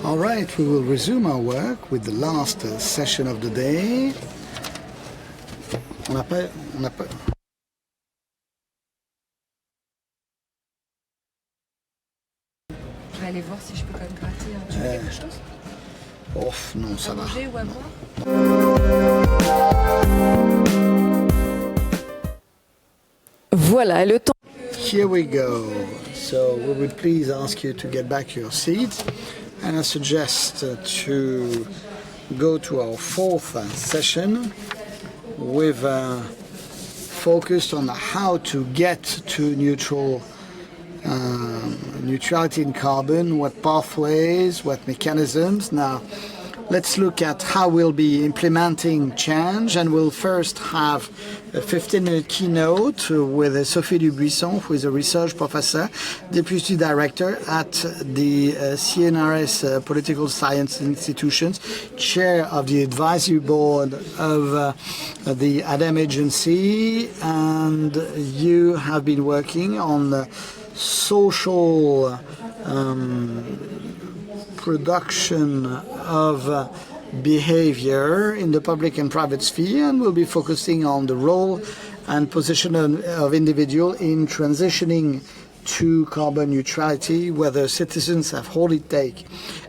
All right, we will resume our work with the last session of the day. On n'a pas... Je vais aller voir si je peux quand même gratter un petit peu quelque chose. Oh, non, ça va. À manger ou à boire? Voilà, le temps. Here we go. So we would please ask you to get back to your seats, and I suggest to go to our fourth session with focused on how to get to neutrality in carbon, what pathways, what mechanisms. Now, let's look at how we'll be implementing change, and we'll first have a 15-minute keynote with Sophie DUBUISSON, who is a research professor, deputy director at the CNRS Political Science Institutions, chair of the advisory board of the ADEME agency, and you have been working on the social production of behavior in the public and private sphere, and we'll be focusing on the role and position of individual in transitioning to carbon neutrality, whether citizens have all it take.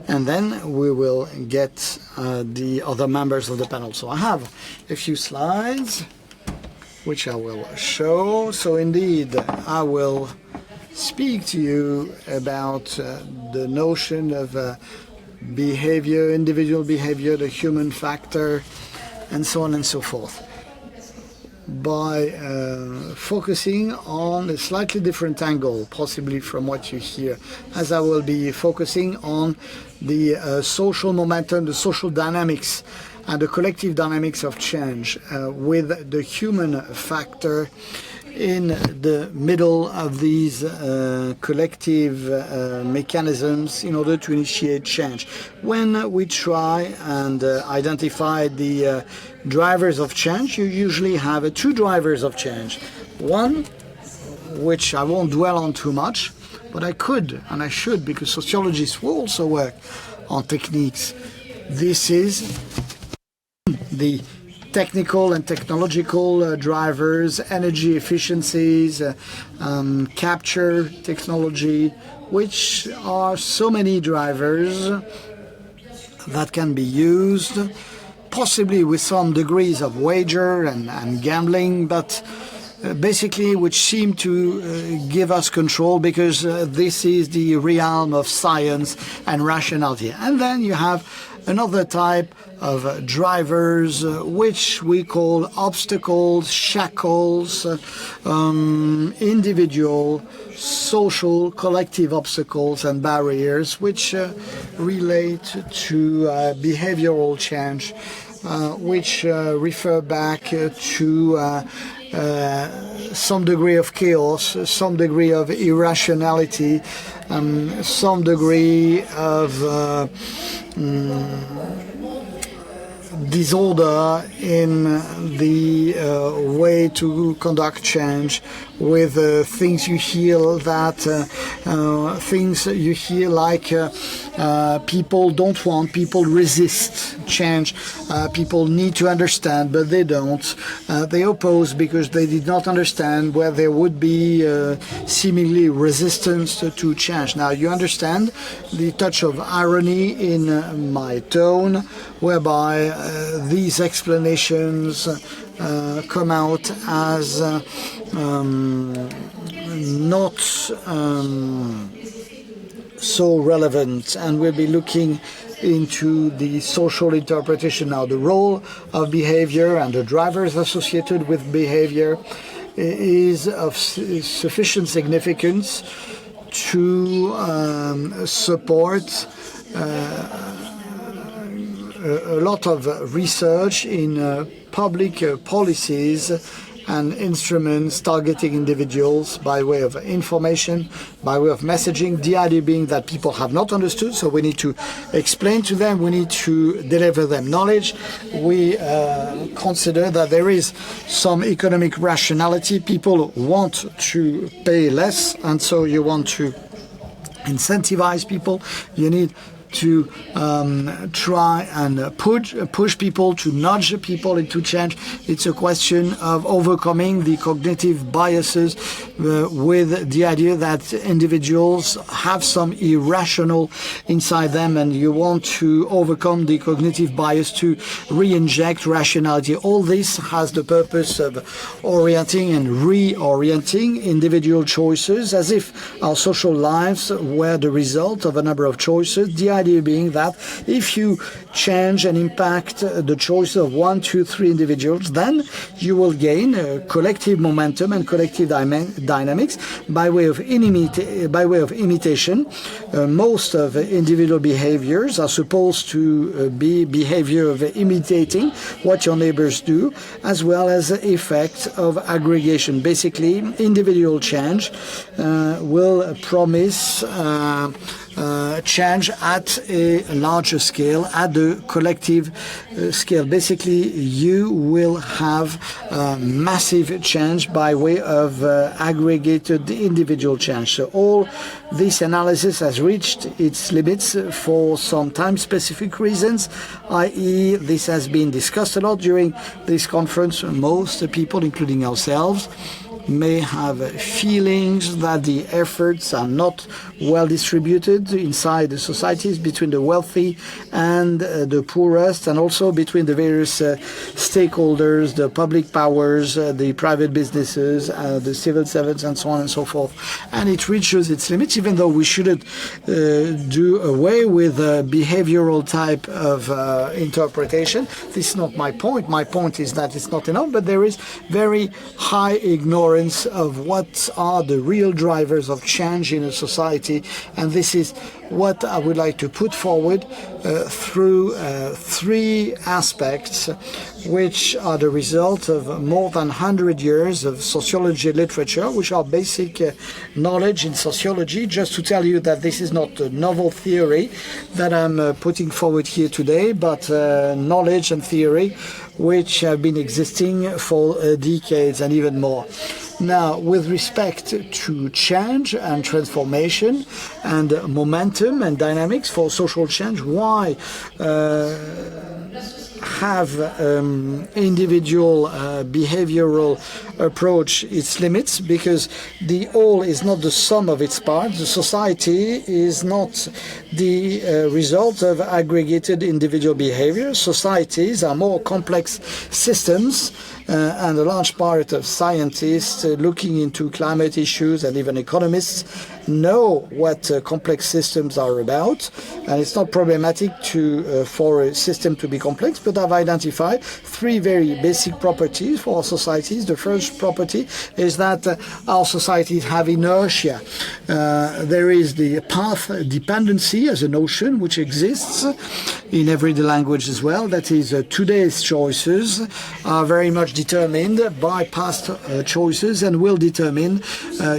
And then we will get the other members of the panel. So I have a few slides which I will show. So indeed, I will speak to you about the notion of behavior, individual behavior, the human factor, and so on and so forth, by focusing on a slightly different angle, possibly from what you hear, as I will be focusing on the social momentum, the social dynamics, and the collective dynamics of change with the human factor in the middle of these collective mechanisms in order to initiate change. When we try and identify the drivers of change, you usually have two drivers of change. One, which I won't dwell on too much, but I could and I should, because sociologists will also work on techniques. This is the technical and technological drivers, energy efficiencies, capture technology, which are so many drivers that can be used, possibly with some degrees of wager and gambling, but basically which seem to give us control, because this is the realm of science and rationality. And then you have another type of drivers, which we call obstacles, shackles, individual, social, collective obstacles and barriers, which relate to behavioral change, which refer back to some degree of chaos, some degree of irrationality, some degree of disorder in the way to conduct change, with things you hear like people don't want, people resist change, people need to understand but they don't, they oppose because they did not understand, where there would be seemingly resistance to change. Now you understand the touch of irony in my tone, whereby these explanations come out as not so relevant, and we'll be looking into the social interpretation. Now, the role of behavior and the drivers associated with behavior is of sufficient significance to support a lot of research in public policies and instruments targeting individuals by way of information, by way of messaging. The idea being that people have not understood, so we need to explain to them, we need to deliver them knowledge. We consider that there is some economic rationality. People want to pay less, and so you want to incentivize people. You need to try and push people, to nudge people into change. It's a question of overcoming the cognitive biases with the idea that individuals have some irrational inside them, and you want to overcome the cognitive bias to re-inject rationality. All this has the purpose of orienting and reorienting individual choices as if our social lives were the result of a number of choices. The idea being that if you change and impact the choice of 1, 2, 3 individuals, then you will gain collective momentum and collective dynamics by way of imitation. Most of individual behaviors are supposed to be behavior of imitating what your neighbors do, as well as the effect of aggregation. Basically, individual change will promise change at a larger scale, at the collective scale. Basically, you will have massive change by way of aggregated individual change. So all this analysis has reached its limits for some time-specific reasons, i.e. this has been discussed a lot during this conference. Most people, including ourselves, may have feelings that the efforts are not well distributed inside the societies between the wealthy and the poorest, and also between the various stakeholders, the public powers, the private businesses, the civil servants, and so on and so forth. And it reaches its limits, even though we shouldn't do away with behavioral type of interpretation. This is not my point. My point is that it's not enough, but there is very high ignorance of what are the real drivers of change in a society, and this is what I would like to put forward through 3 aspects, which are the result of more than 100 years of sociology literature, which are basic knowledge in sociology. Just to tell you that this is not a novel theory that I'm putting forward here today, but knowledge and theory which have been existing for decades and even more. Now, with respect to change and transformation and momentum and dynamics for social change, why have individual behavioral approach its limits? Because the whole is not the sum of its parts. The society is not the result of aggregated individual behavior. Societies are more complex systems, and a large part of scientists looking into climate issues and even economists know what complex systems are about, and it's not problematic for a system to be complex, but I've identified 3 very basic properties for our societies. The first property is that our societies have inertia. There is the path dependency as a notion which exists in everyday language as well. That is, today's choices are very much determined by past choices and will determine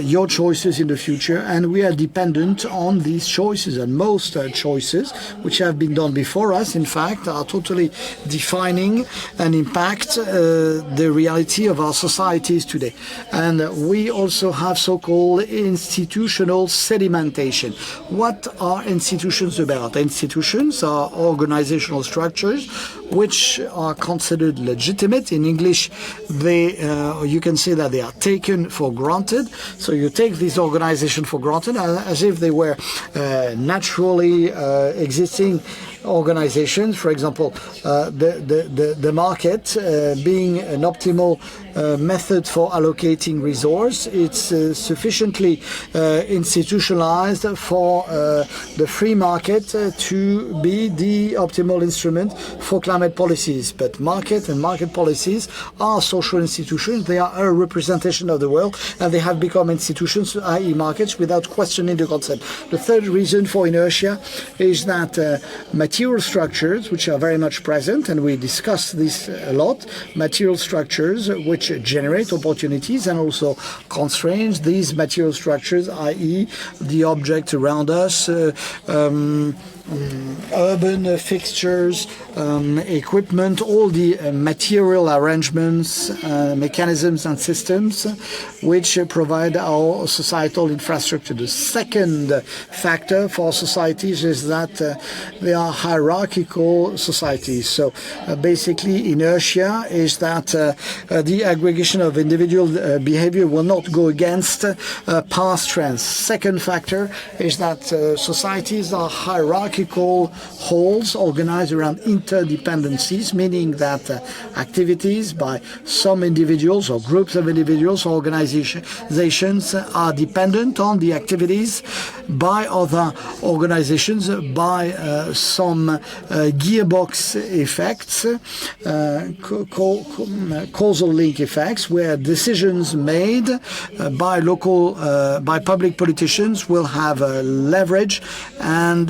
your choices in the future, and we are dependent on these choices. And most choices which have been done before us, in fact, are totally defining and impact the reality of our societies today. And we also have so-called institutional sedimentation. What are institutions about? Institutions are organizational structures which are considered legitimate. In English, you can say that they are taken for granted. So you take this organization for granted as if they were naturally existing organizations. For example, the market being an optimal method for allocating resource, it's sufficiently institutionalized for the free market to be the optimal instrument for climate policies. But market and market policies are social institutions. They are a representation of the world, and they have become institutions, i.e. markets, without questioning the concept. The third reason for inertia is that material structures, which are very much present, and we discuss this a lot, material structures which generate opportunities and also constraints. These material structures, i.e. the objects around us, urban fixtures, equipment, all the material arrangements, mechanisms and systems which provide our societal infrastructure. The second factor for societies is that they are hierarchical societies. So basically inertia is that the aggregation of individual behavior will not go against past trends. Second factor is that societies are hierarchical wholes organized around interdependencies, meaning that activities by some individuals or groups of individuals or organizations are dependent on the activities by other organizations by some gearbox effects, causal link effects, where decisions made by public politicians will have leverage and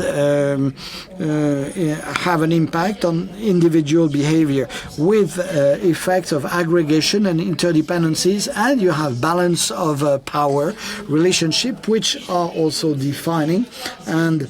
have an impact on individual behavior with effects of aggregation and interdependencies, and you have balance of power relationship which are also defining, and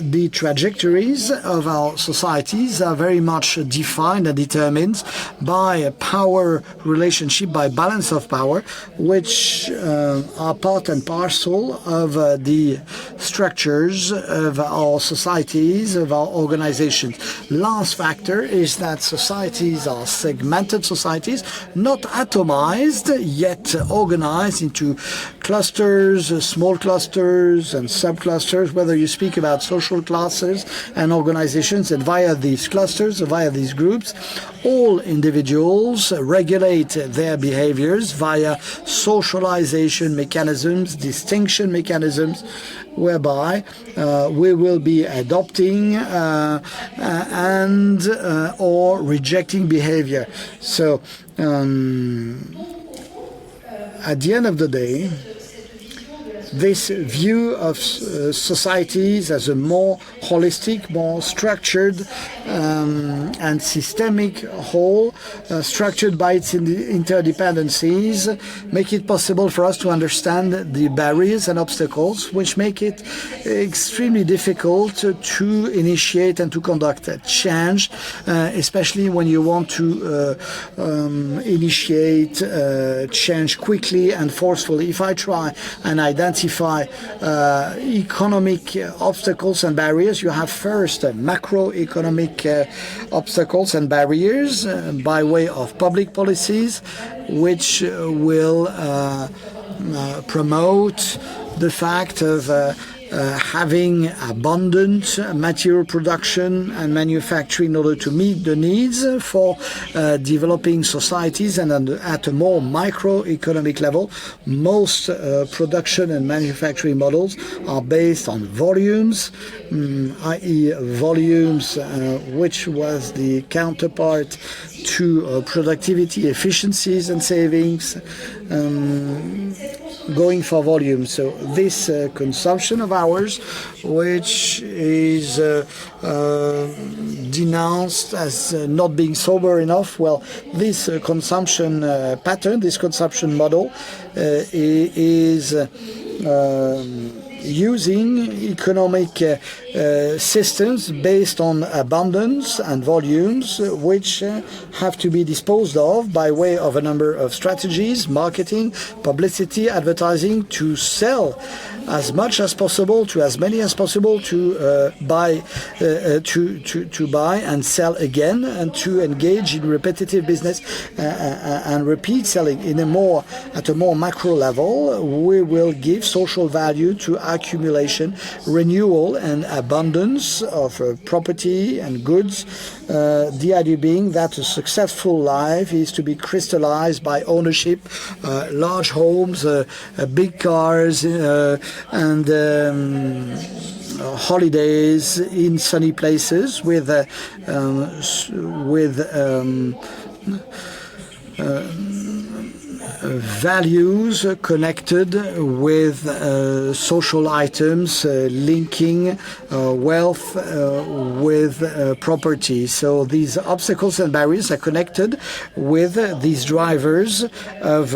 the trajectories of our societies are very much defined and determined by a power relationship, by balance of power, which are part and parcel of the structures of our societies, of our organizations. Last factor is that societies are segmented societies, not atomized, yet organized into clusters, small clusters and subclusters, whether you speak about social classes and organizations, and via these clusters, via these groups, all individuals regulate their behaviors via socialization mechanisms, distinction mechanisms, whereby we will be adopting and or rejecting behavior. So at the end of the day, this view of societies as a more holistic, more structured and systemic whole, structured by its interdependencies, make it possible for us to understand the barriers and obstacles which make it extremely difficult to initiate and to conduct a change, especially when you want to initiate change quickly and forcefully. If I try and identify economic obstacles and barriers, you have first macroeconomic obstacles and barriers by way of public policies which will promote the fact of having abundant material production and manufacturing in order to meet the needs for developing societies. And at a more microeconomic level, most production and manufacturing models are based on volumes, i.e. volumes which was the counterpart to productivity, efficiencies and savings, going for volume. So this consumption of ours, which is denounced as not being sober enough, well, this consumption pattern, this consumption model is using economic systems based on abundance and volumes, which have to be disposed of by way of a number of strategies, marketing, publicity, advertising, to sell as much as possible to as many as possible, to buy and sell again, and to engage in repetitive business and repeat selling. At a more macro level, we will give social value to accumulation, renewal and abundance of property and goods. The idea being that a successful life is to be crystallized by ownership, large homes, big cars, and holidays in sunny places with values connected with social items, linking wealth with property. So these obstacles and barriers are connected with these drivers of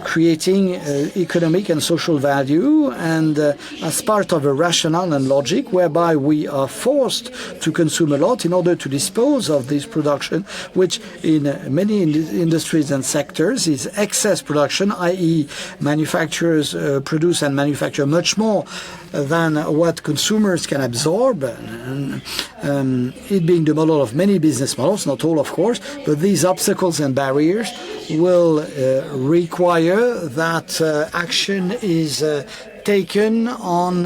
creating economic and social value, and as part of a rationale and logic whereby we are forced to consume a lot in order to dispose of this production, which in many industries and sectors is excess production, i.e. manufacturers produce and manufacture much more than what consumers can absorb, and it being the model of many business models, not all of course, but these obstacles and barriers will require that action is taken on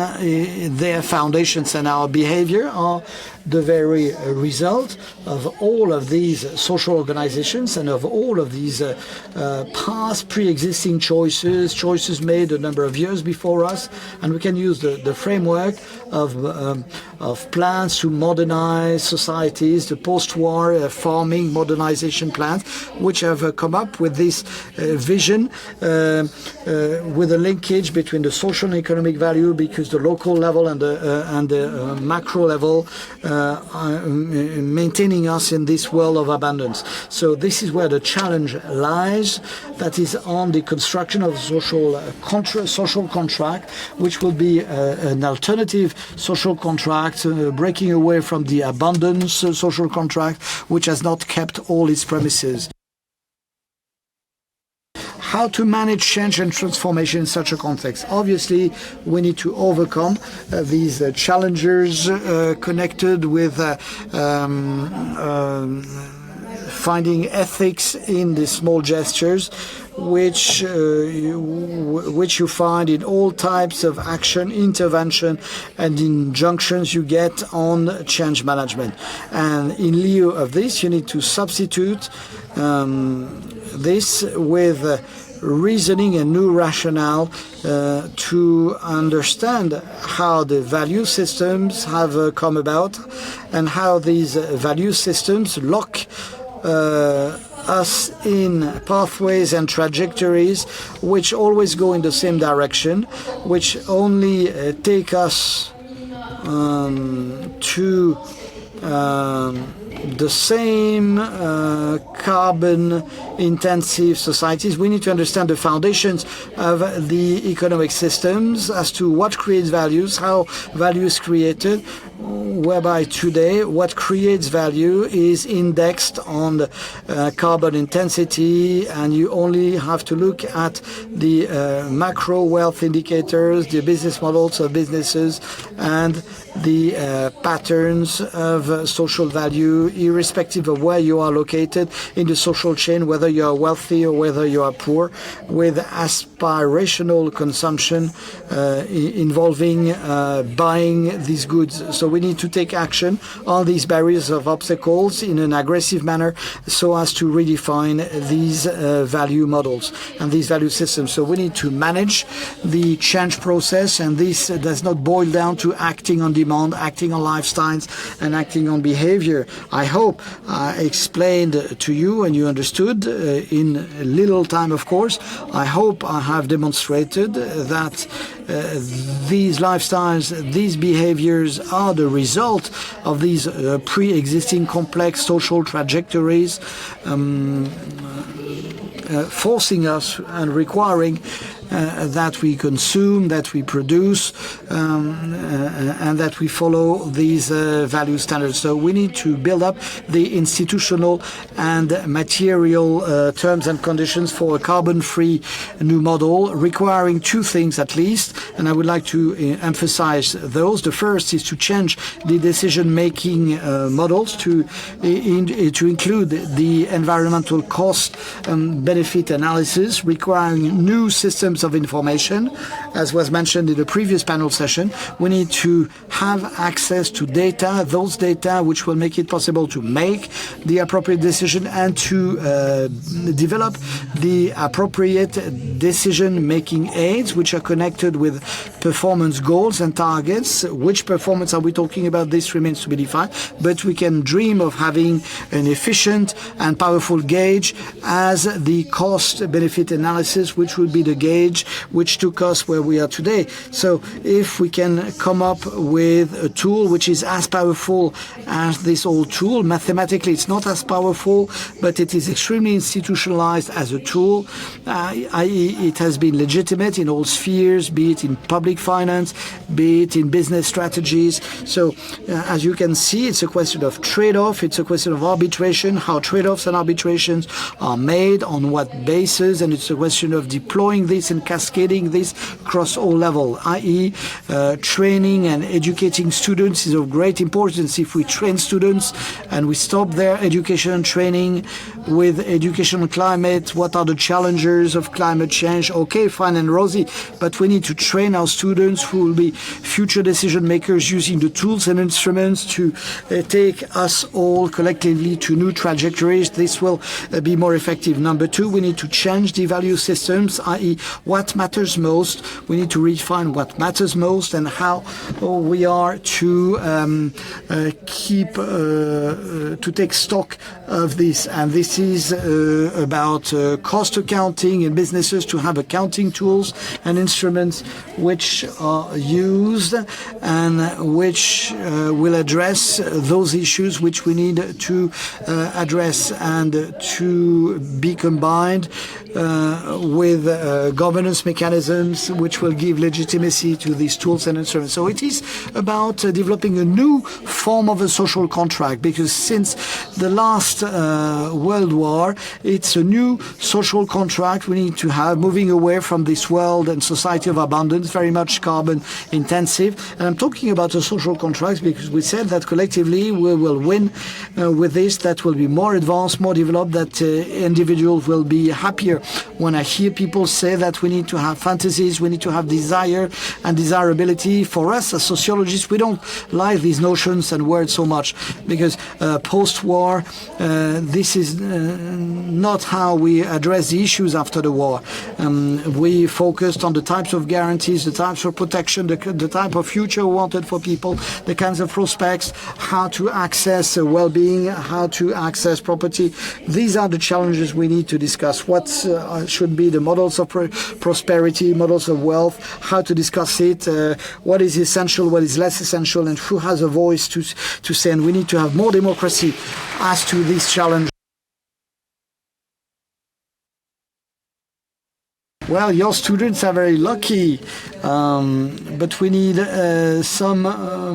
their foundations, and our behavior are the very result of all of these social organizations and of all of these past pre-existing choices made a number of years before us. And we can use the framework of plans to modernize societies, the post-war farming modernization plans, which have come up with this vision with a linkage between the social and economic value, because the local level and the macro level maintaining us in this world of abundance. So this is where the challenge lies, that is on the construction of social contract, which will be an alternative social contract, breaking away from the abundance social contract, which has not kept all its premises. How to manage change and transformation in such a context? Obviously, we need to overcome these challenges connected with finding ethics in the small gestures, which you find in all types of action, intervention, and injunctions you get on change management. And in lieu of this, you need to substitute this with reasoning and new rationale to understand how the value systems have come about and how these value systems lock us in pathways and trajectories which always go in the same direction, which only take us to the same carbon-intensive societies. We need to understand the foundations of the economic systems as to what creates values, how value is created, whereby today what creates value is indexed on the carbon intensity, and you only have to look at the macro wealth indicators, the business models of businesses, and the patterns of social value, irrespective of where you are located in the social chain, whether you are wealthy or whether you are poor, with aspirational consumption involving buying these goods. So we need to take action on these barriers of obstacles in an aggressive manner so as to redefine these value models and these value systems. So we need to manage the change process, and this does not boil down to acting on demand, acting on lifestyles, and acting on behavior. I hope I explained to you and you understood in little time, of course. I hope I have demonstrated that these lifestyles, these behaviors are the result of these pre-existing complex social trajectories, forcing us and requiring that we consume, that we produce, and that we follow these value standards. So we need to build up the institutional and material terms and conditions for a carbon-free new model, requiring two things at least, and I would like to emphasize those. The first is to change the decision-making models to include the environmental cost benefit analysis, requiring new systems sources of information, as was mentioned in the previous panel session. We need to have access to data, those data which will make it possible to make the appropriate decision and to develop the appropriate decision-making aids which are connected with performance goals and targets. Which performance are we talking about? This remains to be defined, but we can dream of having an efficient and powerful gauge as the cost-benefit analysis, which would be the gauge which took us where we are today. So if we can come up with a tool which is as powerful as this old tool, mathematically it's not as powerful, but it is extremely institutionalized as a tool, i.e. it has been legitimate in all spheres, be it in public finance, be it in business strategies. So as you can see, it's a question of trade-off, it's a question of arbitration, how trade-offs and arbitrations are made, on what basis, and it's a question of deploying this and cascading this across all levels, i.e. Training and educating students is of great importance. If we train students and we stop their education and training with educational climate, what are the challenges of climate change? Okay, fine and rosy, but we need to train our students who will be future decision makers using the tools and instruments to take us all collectively to new trajectories. This will be more effective. Number two, we need to change the value systems, i.e. what matters most. We need to redefine what matters most and how we are to to take stock of this. And this is about cost accounting in businesses, to have accounting tools and instruments which are used and which will address those issues which we need to address and to be combined with governance mechanisms which will give legitimacy to these tools and instruments. So it is about developing a new form of a social contract, because since the last World War, it's a new social contract we need to have, moving away from this world and society of abundance, very much carbon intensive. And I'm talking about a social contract because we said that collectively we will win with this, that will be more advanced, more developed, that individuals will be happier. When I hear people say that we need to have fantasies, we need to have desire and desirability, for us as sociologists, we don't like these notions and words so much, because post-war, this is not how we address the issues after the war. We focused on the types of guarantees, the types of protection, the type of future wanted for people, the kinds of prospects, how to access well-being, how to access property. These are the challenges we need to discuss. What should be the models of prosperity, models of wealth, how to discuss it, what is essential, what is less essential, and who has a voice to say. And we need to have more democracy as to this challenge. Well, your students are very lucky, but we need some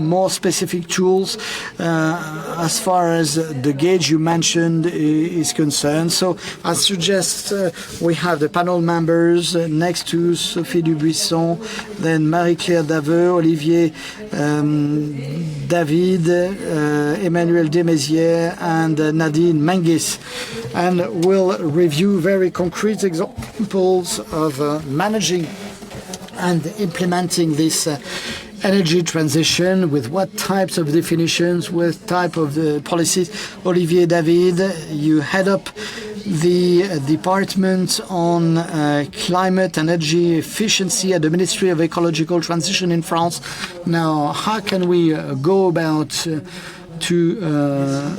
more specific tools as far as the gauge you mentioned is concerned. So I suggest we have the panel members next to Sophie DUBUISSON, then Marie-Claire DAVEU, Olivier, David, Emmanuel DESMAIZIÈRES, and Nadine MENGIS. And we'll review very concrete examples of managing and implementing this energy transition, with what types of definitions, with type of policies. Olivier, David, you head up the department on climate and energy efficiency at the Ministry of Ecological Transition in France. Now, how can we go about to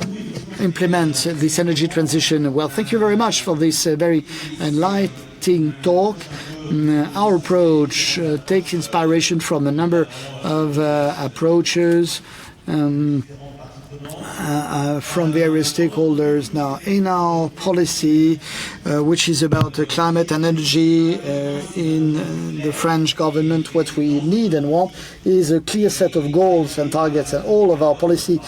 implement this energy transition? Well, thank you very much for this very enlightening talk. Our approach takes inspiration from a number of approaches from various stakeholders. Now, in our policy, which is about climate and energy in the French government, what we need and want is a clear set of goals and targets, and all of our policy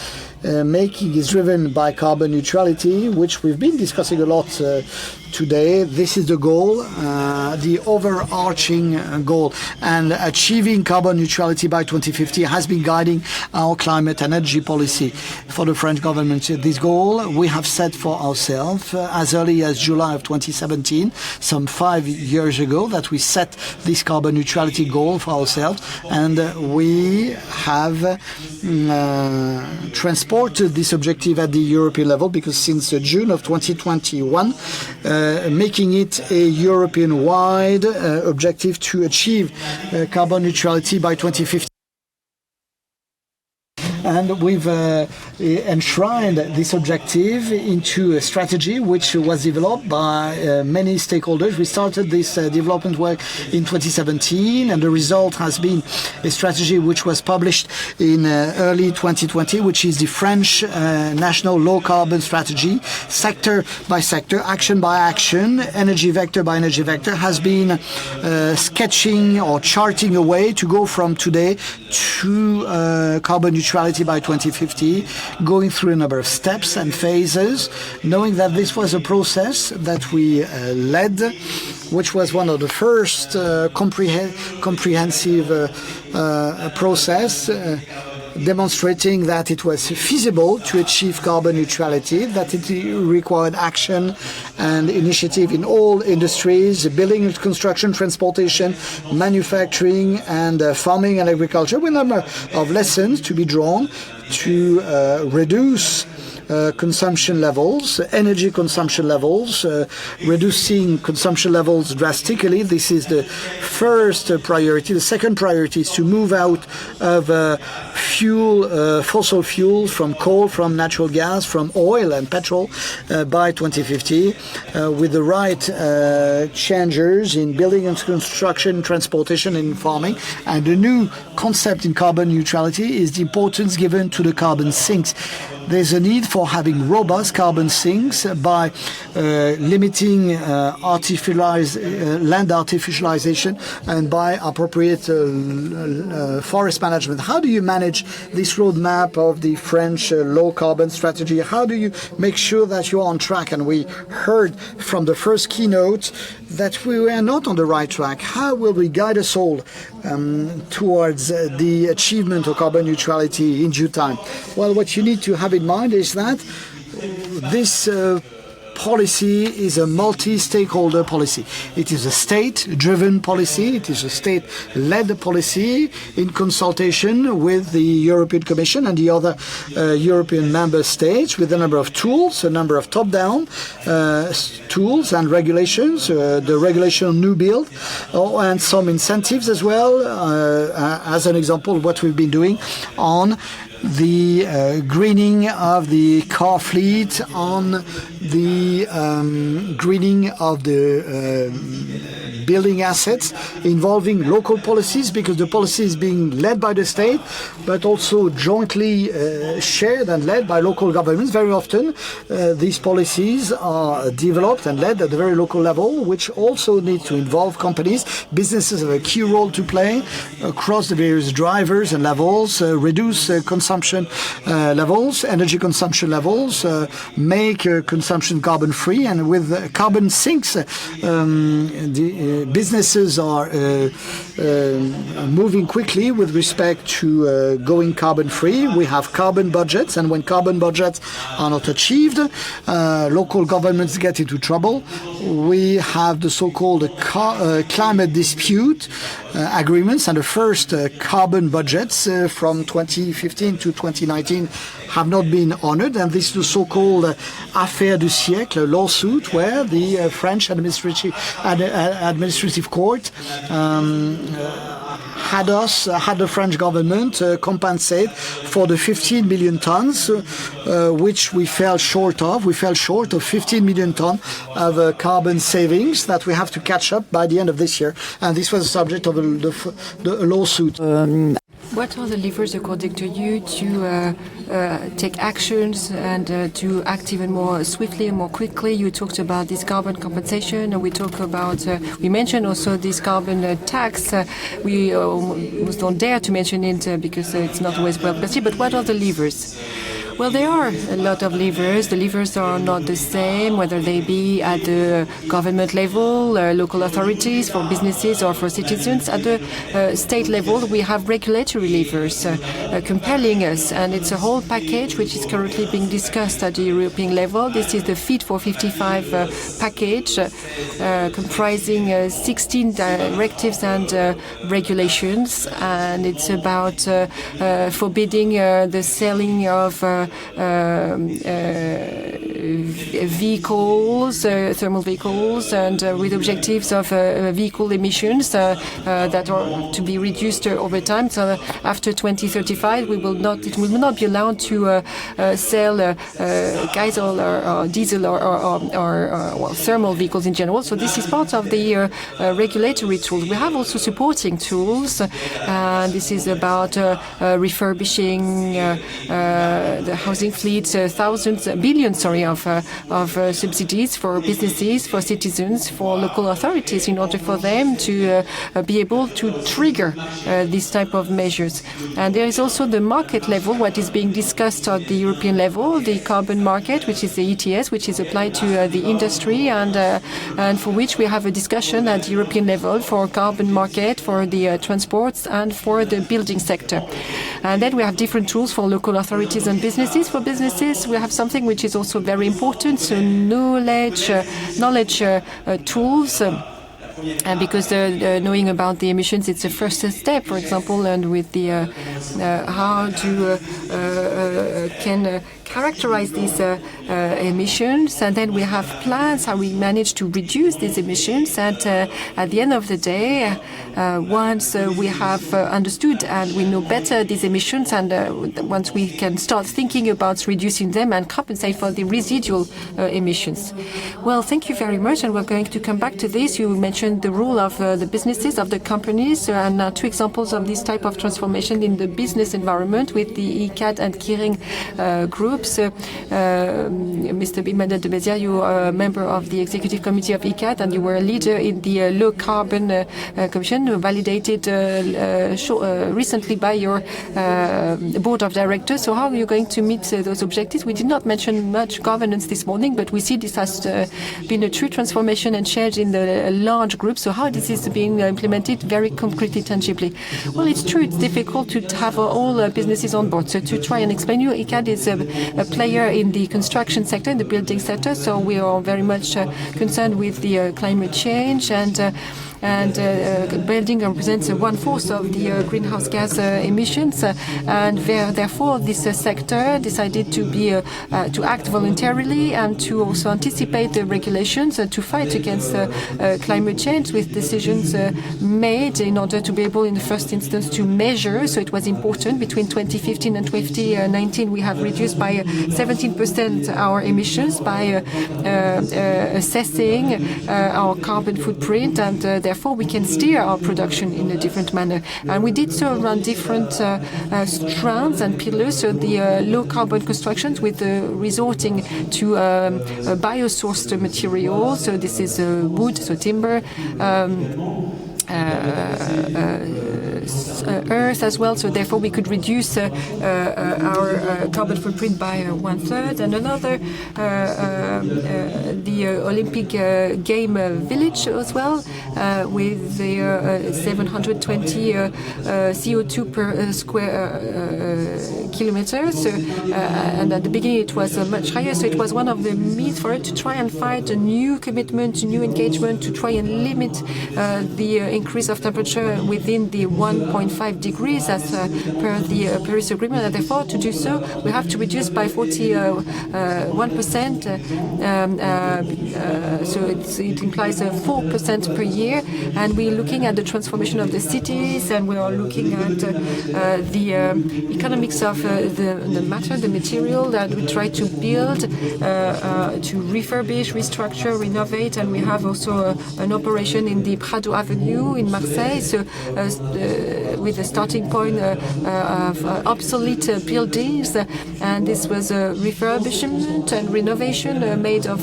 making is driven by carbon neutrality, which we've been discussing a lot today. This is the goal, the overarching goal. And achieving carbon neutrality by 2050 has been guiding our climate and energy policy for the French government. This goal we have set for ourselves as early as July of 2017, some 5 years ago, that we set this carbon neutrality goal for ourselves, and we have transported this objective at the European level, because since June of 2021, making it a European-wide objective to achieve carbon neutrality by 2050. And we've enshrined this objective into a strategy which was developed by many stakeholders. We started this development work in 2017, and the result has been a strategy which was published in early 2020, which is the French National Low Carbon Strategy, sector by sector, action by action, energy vector by energy vector, has been sketching or charting a way to go from today to carbon neutrality by 2050, going through a number of steps and phases, knowing that this was a process that we led, which was one of the first comprehensive process, demonstrating that it was feasible to achieve carbon neutrality, that it required action and initiative in all industries, building and construction, transportation, manufacturing, and farming and agriculture, with a number of lessons to be drawn to reduce consumption levels, energy consumption levels, reducing consumption levels drastically. This is the first priority. The second priority is to move out of fossil fuels, from coal, from natural gas, from oil and petrol by 2050, with the right changes in building and construction, transportation and farming. And the new concept in carbon neutrality is the importance given to the carbon sinks. There's a need for having robust carbon sinks by limiting land artificialization and by appropriate forest management. How do you manage this roadmap of the French low carbon strategy? How do you make sure that you're on track? And we heard from the first keynote that we were not on the right track. How will we guide us all towards the achievement of carbon neutrality in due time? Well, what you need to have in mind is that this policy is a multi-stakeholder policy. It is a state-driven policy. It is a state-led policy in consultation with the European Commission and the other European member states, with a number of tools, a number of top-down tools and regulations, the regulation new build, and some incentives as well, as an example of what we've been doing on the greening of the car fleet, on the greening of the building assets, involving local policies, because the policy is being led by the state, but also jointly shared and led by local governments. Very often, these policies are developed and led at the very local level, which also need to involve companies. Businesses have a key role to play across the various drivers and levels, reduce consumption levels, energy consumption levels, make consumption carbon-free, and with carbon sinks, the businesses are moving quickly with respect to going carbon-free. We have carbon budgets, and when carbon budgets are not achieved, local governments get into trouble. We have the so-called climate dispute agreements, and the first carbon budgets from 2015 to 2019 have not been honored, and this is the so-called affaire du siècle lawsuit, where the French administrative court had the French government compensate for the 15 million tons, which we fell short of. We fell short of 15 million tons of carbon savings that we have to catch up by the end of this year, and this was the subject of the lawsuit. What are the levers, according to you, to take actions and to act even more swiftly and more quickly? You talked about this carbon compensation, and we talk about, we mentioned also this carbon tax. We almost don't dare to mention it because it's not always well perceived. But what are the levers? Well, there are a lot of levers. The levers are not the same, whether they be at the government level, local authorities, for businesses or for citizens. At the state level, we have regulatory levers compelling us, and it's a whole package which is currently being discussed at the European level. This is the Fit for 55 package, comprising 16 directives and regulations, and it's about forbidding the selling of vehicles, thermal vehicles, and with objectives of vehicle emissions that are to be reduced over time. So after 2035, it will not be allowed to sell diesel or diesel or thermal vehicles in general. So this is part of the regulatory tools. We have also supporting tools. This is about refurbishing the housing fleets, billions of subsidies for businesses, for citizens, for local authorities, in order for them to be able to trigger these type of measures. And there is also the market level, what is being discussed at the European level, the carbon market, which is the ETS, which is applied to the industry, and for which we have a discussion at the European level for carbon market, for the transports, and for the building sector. And then we have different tools for local authorities and businesses. For businesses, we have something which is also very important, so knowledge tools. Because knowing about the emissions, it's a first step, for example, and with the how to can characterize these emissions, and then we have plans how we manage to reduce these emissions. And at the end of the day, once we have understood and we know better these emissions, and once we can start thinking about reducing them and compensate for the residual emissions. Well, thank you very much, and we're going to come back to this. You mentioned the role of the businesses, of the companies, and two examples of this type of transformation in the business environment with the Icade and KERING groups. Mr. Emmanuel de Bézières, you are a member of the executive committee of Icade, and you were a leader in the low carbon commission, validated recently by your board of directors. So how are you going to meet those objectives? We did not mention much governance this morning, but we see this has been a true transformation and change in the large group. So how this is being implemented very concretely, tangibly? Well, it's true, it's difficult to have all businesses on board. So to try and explain you, Icade is a player in the construction sector, in the building sector, so we are very much concerned with the climate change, and building represents 1/4 of the greenhouse gas emissions, and therefore this sector decided to act voluntarily and to also anticipate the regulations to fight against climate change, with decisions made in order to be able in the first instance to measure. So it was important. Between 2015 and 2019 we have reduced by 17% our emissions by assessing our carbon footprint, and therefore we can steer our production in a different manner. And we did so around different strands and pillars. So the low carbon constructions with resorting to biosourced materials. So this is wood, so timber, earth as well, so therefore we could reduce our carbon footprint by 1/3. And another, the Olympic game village as well, with the 720 CO2 per square kilometer. So, and at the beginning it was much higher, so it was one of the means for it to try and find a new commitment, a new engagement, to try and limit the increase of temperature within the 1.5 degrees as per the Paris Agreement. And therefore, to do so, we have to reduce by 41%. So it implies 4% per year. And we're looking at the transformation of the cities, and we are looking at the economics of the matter, the material that we try to build, to refurbish, restructure, renovate. And we have also an operation in the Prado Avenue in Marseille. So with a starting point of obsolete buildings, and this was a refurbishment and renovation made of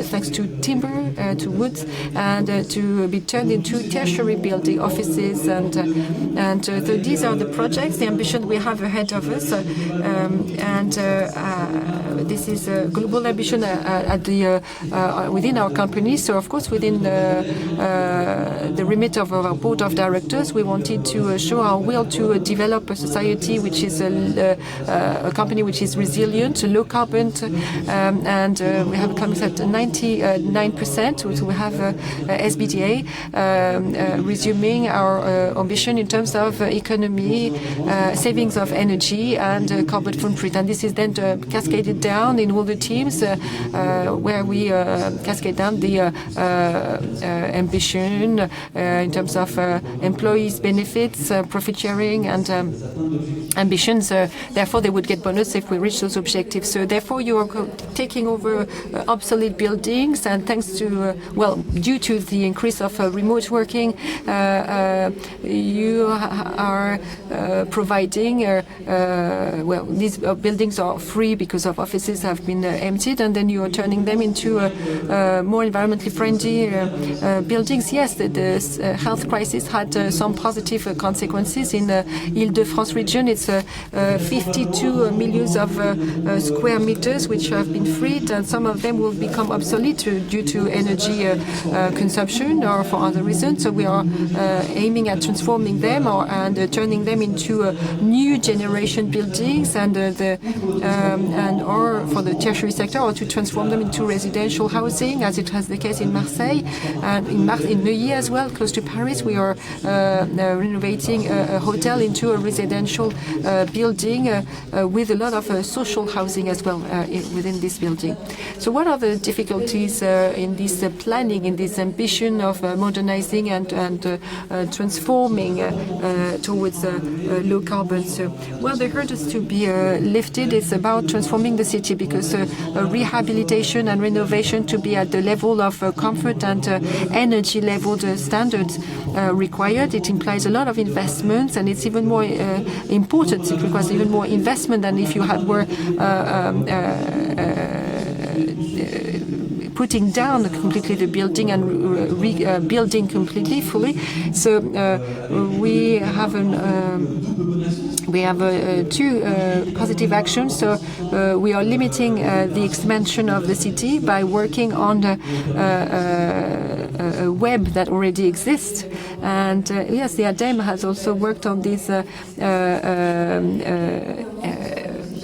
thanks to timber, to wood, and to be turned into tertiary building, offices, and so these are the projects, the ambition we have ahead of us, and this is a global ambition at the within our company. So of course, within the remit of our board of directors, we wanted to show our will to develop a society which is a company which is resilient, low carbon, and we have come at 99%. So we have SBTA resuming our ambition in terms of economy, savings of energy, and carbon footprint. And this is then cascaded down in all the teams where we cascade down the ambition in terms of employees' benefits, profit sharing, and ambitions. Therefore, they would get bonus if we reach those objectives. So therefore, you are taking over obsolete buildings, and thanks to, due to the increase of remote working, you are providing, these buildings are free because of offices have been emptied, and then you are turning them into more environmentally friendly buildings. Yes, the health crisis had some positive consequences in the Île-de-France region. It's 52 million square meters which have been freed, and some of them will become obsolete due to energy consumption or for other reasons. So we are aiming at transforming them and turning them into new generation buildings, and or for the tertiary sector, or to transform them into residential housing, as it has the case in Marseille and in Neuilly as well, close to Paris. We are renovating a hotel into a residential building with a lot of social housing as well within this building. So what are the difficulties in this planning, in this ambition of modernizing and transforming towards low carbon? So, the hurdles to be lifted is about transforming the city, because rehabilitation and renovation to be at the level of comfort and energy level standards required. It implies a lot of investments, and it's even more important. It requires even more investment than if you were putting down completely the building and rebuilding completely, fully. So we have two positive actions. So we are limiting the expansion of the city by working on a web that already exists. And yes, the ADEME has also worked on these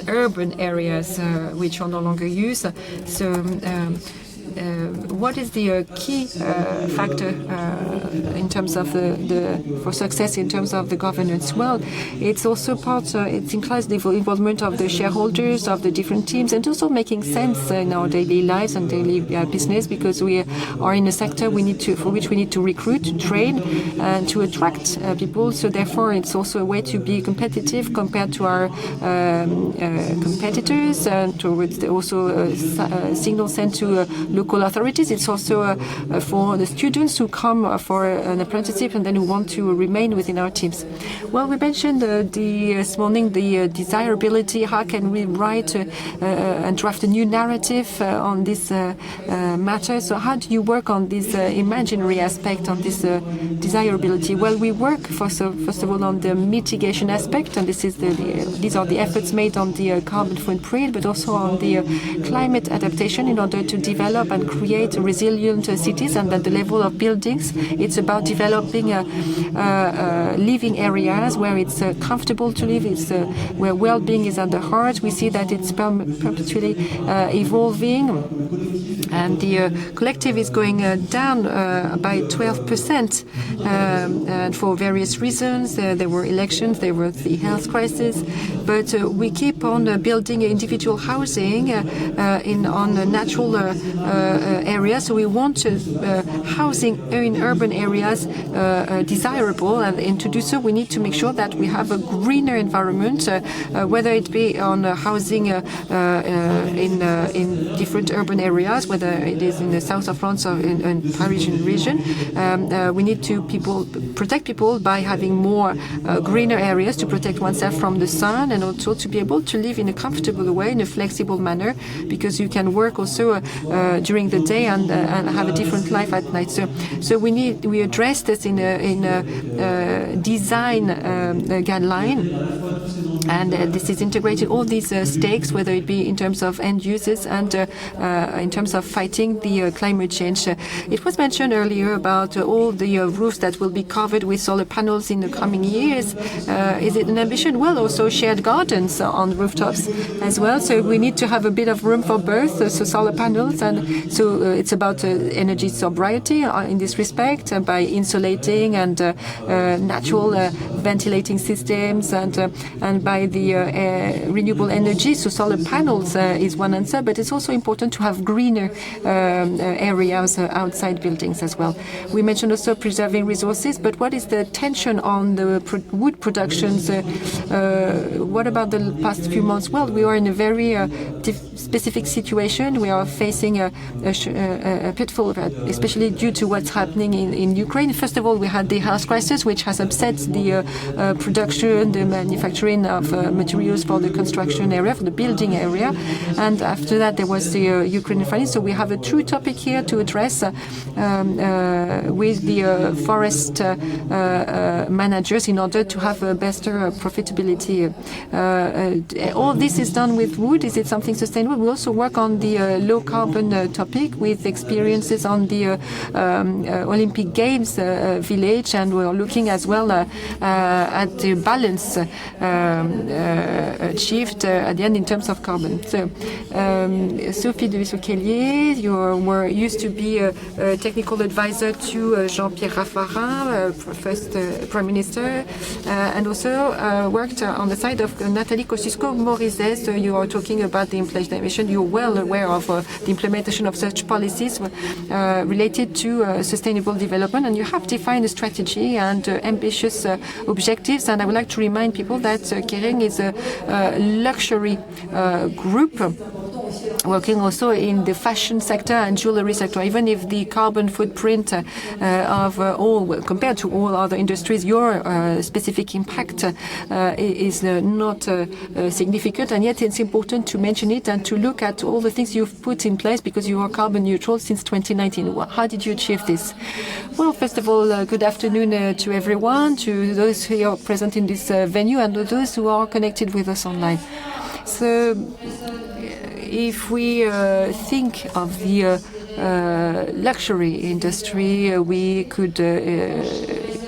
urban areas which are no longer used. So what is the key factor in terms of for success in terms of the governance? Well, it's also part. It implies the involvement of the shareholders of the different teams, and also making sense in our daily lives and daily business, because we are in a sector for which we need to recruit, to train, and to attract people. So therefore, it's also a way to be competitive compared to our competitors, and towards also signal sent to local authorities. It's also for the students who come for an apprenticeship and then who want to remain within our teams. Well, we mentioned this morning the desirability. How can we write and draft a new narrative on this matter? So how do you work on this imaginary aspect, on this desirability? Well, we work first of all on the mitigation aspect, and these are the efforts made on the carbon footprint, but also on the climate adaptation in order to develop and create resilient cities. And at the level of buildings, it's about developing living areas where it's comfortable to live, it's where well-being is at the heart. We see that it's perpetually evolving, and the collective is going down by 12%, and for various reasons. There were elections, there was the health crisis, but we keep on building individual housing on natural areas. So we want housing in urban areas desirable, and to do so we need to make sure that we have a greener environment, whether it be on housing in different urban areas, whether it is in the south of France or in Parisian region. We need to protect people by having more greener areas to protect oneself from the sun, and also to be able to live in a comfortable way, in a flexible manner, because you can work also during the day and have a different life at night. So we address this in a design guideline, and this is integrating all these stakes, whether it be in terms of end users and in terms of fighting the climate change. It was mentioned earlier about all the roofs that will be covered with solar panels in the coming years. Is it an ambition? Well, also shared gardens on rooftops as well. So we need to have a bit of room for both, so solar panels, and so it's about energy sobriety in this respect, by insulating and natural ventilating systems, and by the renewable energy. So solar panels is one answer, but it's also important to have greener areas outside buildings as well. We mentioned also preserving resources, but what is the tension on the wood productions? What about the past few months? Well, we are in a very specific situation. We are facing a pitfall, especially due to what's happening in Ukraine. First of all, we had the health crisis, which has upset the production, the manufacturing of materials for the construction area, for the building area. And after that, there was the Ukrainian crisis. So we have a true topic here to address with the forest managers in order to have a better profitability. All this is done with wood. Is it something sustainable? We also work on the low carbon topic with experiences on the Olympic Games village, and we're looking as well at the balance achieved at the end in terms of carbon. So, Sophie DUBUISSON-QUELLIER, you used to be a technical advisor to Jean-Pierre Raffarin, first Prime Minister, and also worked on the side of Nathalie Kosciusko-Morizet. So you are talking about the implementation. You're well aware of the implementation of such policies related to sustainable development, and you have defined a strategy and ambitious objectives. And I would like to remind people that KERING is a luxury group working also in the fashion sector and jewelry sector. Even if the carbon footprint of all, compared to all other industries, your specific impact is not significant, and yet it's important to mention it and to look at all the things you've put in place, because you are carbon neutral since 2019. How did you achieve this? Well, first of all, good afternoon to everyone, to those who are present in this venue and to those who are connected with us online. So, if we think of the luxury industry, we could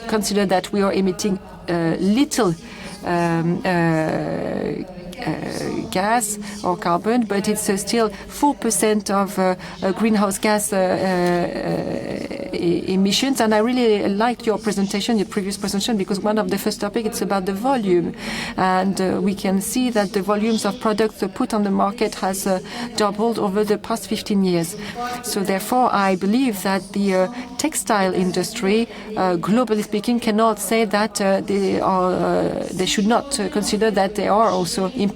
consider that we are emitting little gas or carbon, but it's still 4% of greenhouse gas emissions. And I really liked your presentation, your previous presentation, because one of the first topics, it's about the volume. And we can see that the volumes of products put on the market has doubled over the past 15 years. So therefore, I believe that the textile industry, globally speaking, cannot say that they should not consider that they are also impacting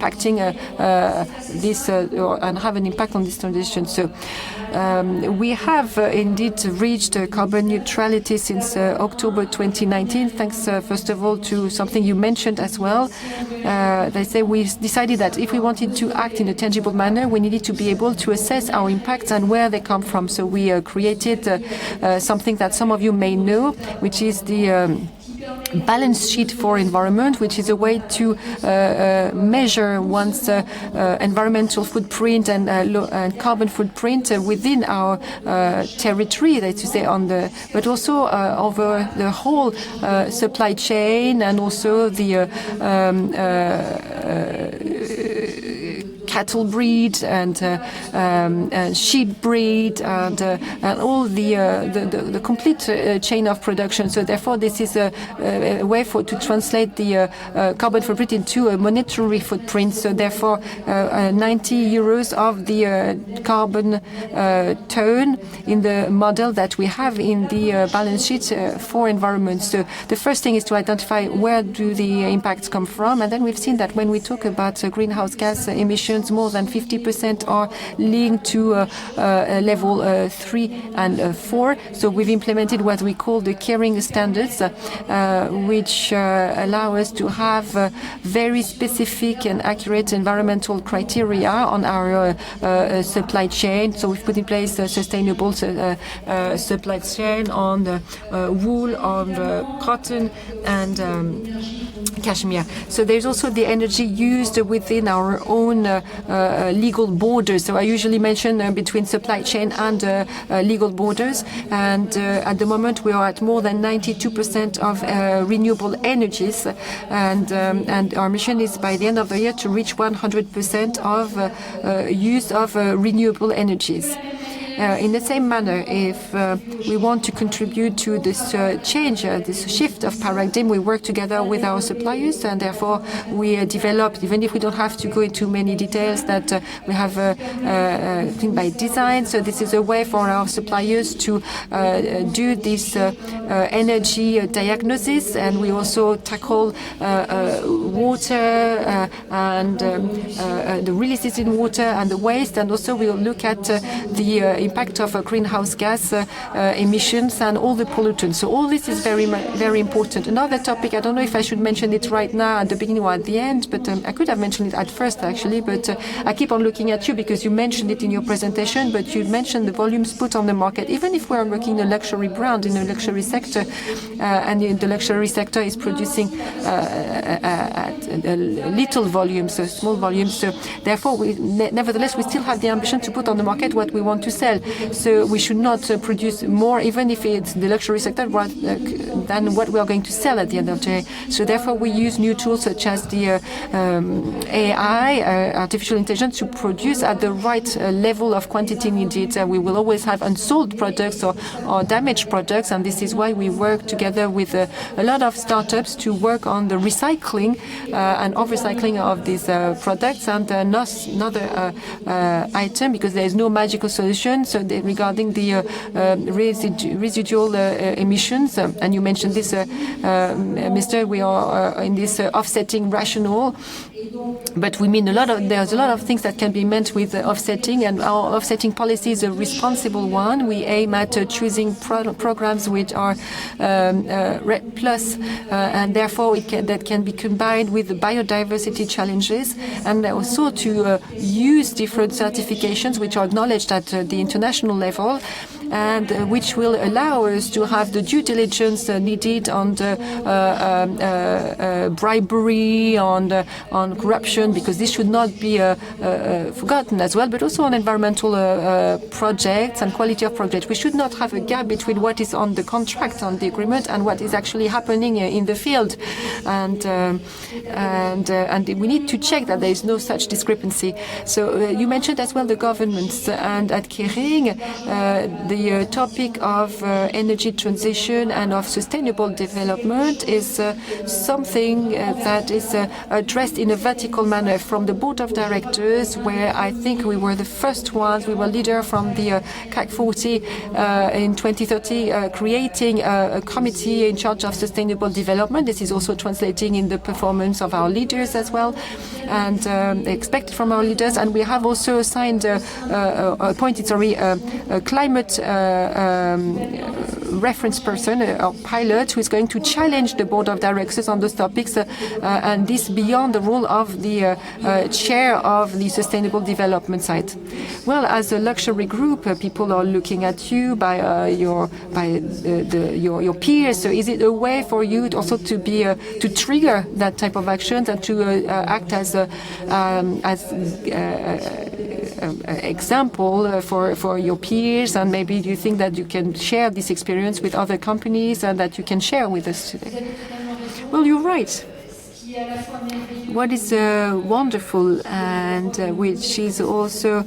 this and have an impact on this transition. So we have indeed reached carbon neutrality since October 2019, thanks first of all to something you mentioned as well. They say we decided that if we wanted to act in a tangible manner, we needed to be able to assess our impacts and where they come from. So we created something that some of you may know, which is the balance sheet for environment, which is a way to measure one's environmental footprint and carbon footprint within our territory, that's to say, but also over the whole supply chain, and also the cattle breed and sheep breed and all the complete chain of production. So therefore, this is a way to translate the carbon footprint into a monetary footprint. So therefore, 90 euros of the carbon ton in the model that we have in the balance sheet for environment. So the first thing is to identify where do the impacts come from, and then we've seen that when we talk about greenhouse gas emissions, more than 50% are linked to level 3 and 4. So we've implemented what we call the KERING standards, which allow us to have very specific and accurate environmental criteria on our supply chain. So we've put in place a sustainable supply chain on wool, on cotton, and cashmere. So there's also the energy used within our own legal borders. So I usually mention between supply chain and legal borders. And at the moment, we are at more than 92% of renewable energies. And our mission is by the end of the year to reach 100% of use of renewable energies. In the same manner, if we want to contribute to this change, this shift of paradigm, we work together with our suppliers, and therefore we develop, even if we don't have to go into many details, that we have think by design. So this is a way for our suppliers to do this energy diagnosis, and we also tackle water and the releases in water and the waste, and also we'll look at the impact of greenhouse gas emissions and all the pollutants. So all this is very important. Another topic, I don't know if I should mention it right now at the beginning or at the end, but I could have mentioned it at first actually, but I keep on looking at you because you mentioned it in your presentation, but you mentioned the volumes put on the market. Even if we're working in a luxury brand, in a luxury sector, and the luxury sector is producing little volumes, so small volumes, so therefore nevertheless we still have the ambition to put on the market what we want to sell. So we should not produce more, even if it's the luxury sector, than what we are going to sell at the end of the day. So therefore we use new tools such as the AI, artificial intelligence, to produce at the right level of quantity needed. We will always have unsold products or damaged products, and this is why we work together with a lot of startups to work on the recycling and upcycling of these products. And another item, because there is no magical solution, so regarding the residual emissions, and you mentioned this, Mr. We are in this offsetting rationale. But we mean there's a lot of things that can be meant with offsetting, and our offsetting policy is a responsible one. We aim at choosing programs which are RED plus, and therefore that can be combined with the biodiversity challenges, and also to use different certifications which are acknowledged at the international level, and which will allow us to have the due diligence needed on the bribery, on corruption, because this should not be forgotten as well, but also on environmental projects and quality of projects. We should not have a gap between what is on the contract, on the agreement, and what is actually happening in the field. And we need to check that there is no such discrepancy. So you mentioned as well the governments, and at KERING, the topic of energy transition and of sustainable development is something that is addressed in a vertical manner from the board of directors, where I think we were the first ones. We were leader from the CAC 40 in 2030, creating a committee in charge of sustainable development. This is also translating in the performance of our leaders as well, and expected from our leaders. And we have also signed appointed a climate reference person, or pilot, who is going to challenge the board of directors on those topics, and this beyond the role of the chair of the sustainable development side. Well, as a luxury group, people are looking at you by your peers. So is it a way for you also to be to trigger that type of action and to act as example for your peers? And maybe do you think that you can share this experience with other companies and that you can share with us today? Well, you're right. what is wonderful and which is also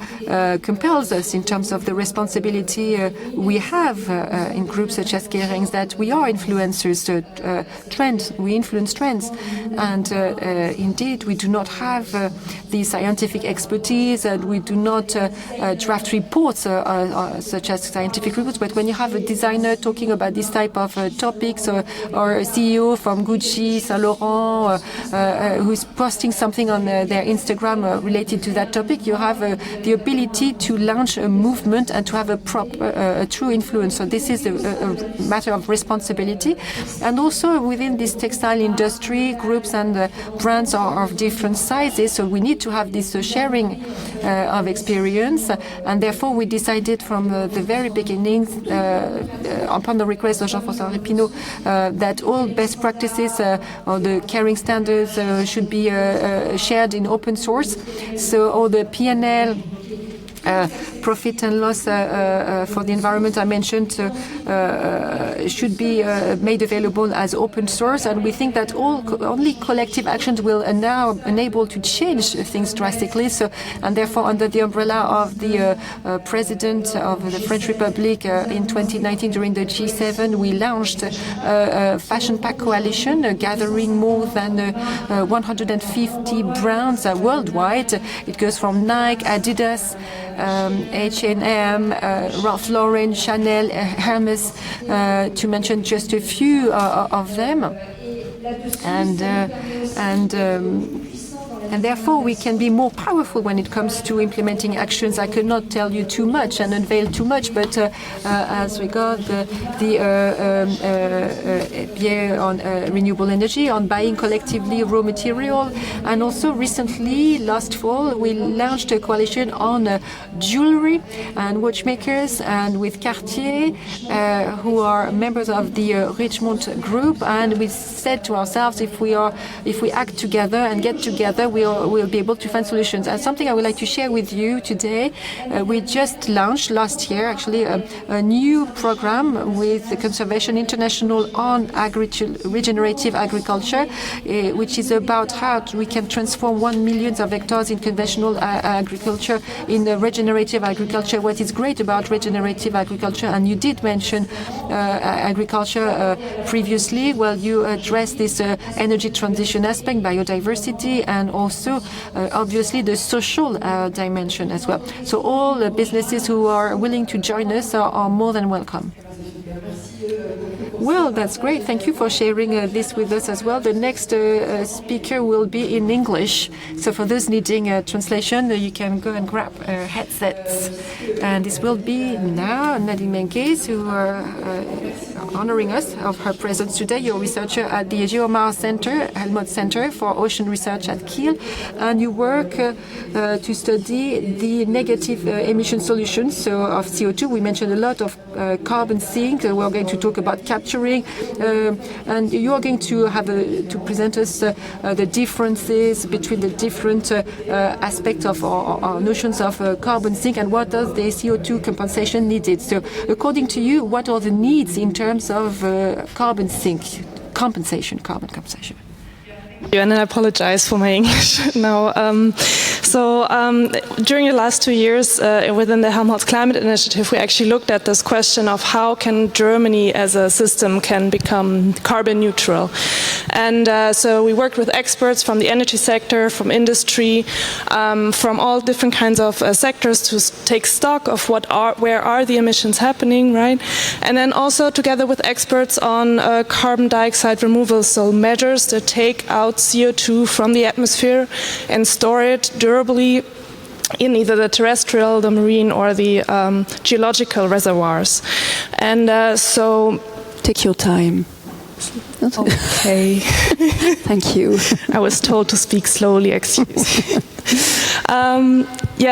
compels us in terms of the responsibility we have in groups such as KERING, that we are influencers, trends, we influence trends, and indeed we do not have the scientific expertise, and we do not draft reports such as scientific reports, but when you have a designer talking about this type of topics, or a CEO from Gucci, Saint Laurent, who's posting something on their Instagram related to that topic, you have the ability to launch a movement and to have a true influence. So this is a matter of responsibility. And also within this textile industry, groups and brands are of different sizes, so we need to have this sharing of experience, and therefore we decided from the very beginning, upon the request of Jean-François Ripineau, that all best practices or the KERING standards should be shared in open source. So all the P&L, profit and loss for the environment I mentioned should be made available as open source, and we think that only collective actions will now enable to change things drastically. So, and therefore, under the umbrella of the President of the French Republic in 2019 during the G7, we launched a Fashion Pact Coalition, gathering more than 150 brands worldwide. It goes from Nike, Adidas, H&M, Ralph Lauren, Chanel, Hermes, to mention just a few of them, and therefore we can be more powerful when it comes to implementing actions. I cannot tell you too much and unveil too much, but as regards the EPA on renewable energy, on buying collectively raw material, and also recently, last fall, we launched a coalition on jewelry and watchmakers, and with Cartier, who are members of the Richemont group, and we said to ourselves, if we act together and get together, we'll be able to find solutions. And something I would like to share with you today, we just launched last year actually a new program with the Conservation International on regenerative agriculture, which is about how we can transform 1 million of hectares in conventional agriculture in regenerative agriculture. What is great about regenerative agriculture, and you did mention agriculture previously, well, you address this energy transition aspect, biodiversity, and also obviously the social dimension as well. So all businesses who are willing to join us are more than welcome. Well, that's great. Thank you for sharing this with us as well. The next speaker will be in English. So for those needing translation, you can go and grab headsets. And this will be now Nadine MENGIS, who are honoring us of her presence today. You're a researcher at the GEOMAR Center, Helmholtz Center for Ocean Research at Kiel. And you work to study the negative emission solutions of CO2. We mentioned a lot of carbon sink. We're going to talk about capturing, and you are going to have to present us the differences between the different aspects of our notions of carbon sink, and what does the CO2 compensation needed. So according to you, what are the needs in terms of carbon sink compensation, carbon compensation? And I apologize for my English now. During the last 2 years within the Helmholtz Climate Initiative, we actually looked at this question of how can Germany as a system can become carbon neutral. And so we worked with experts from the energy sector, from industry, from all different kinds of sectors to take stock of where are the emissions happening, right? And then also together with experts on carbon dioxide removal, so measures that take out CO2 from the atmosphere and store it durably in either the terrestrial, the marine, or the geological reservoirs. And so... Take your time. Okay. Thank you. I was told to speak slowly, excuse me.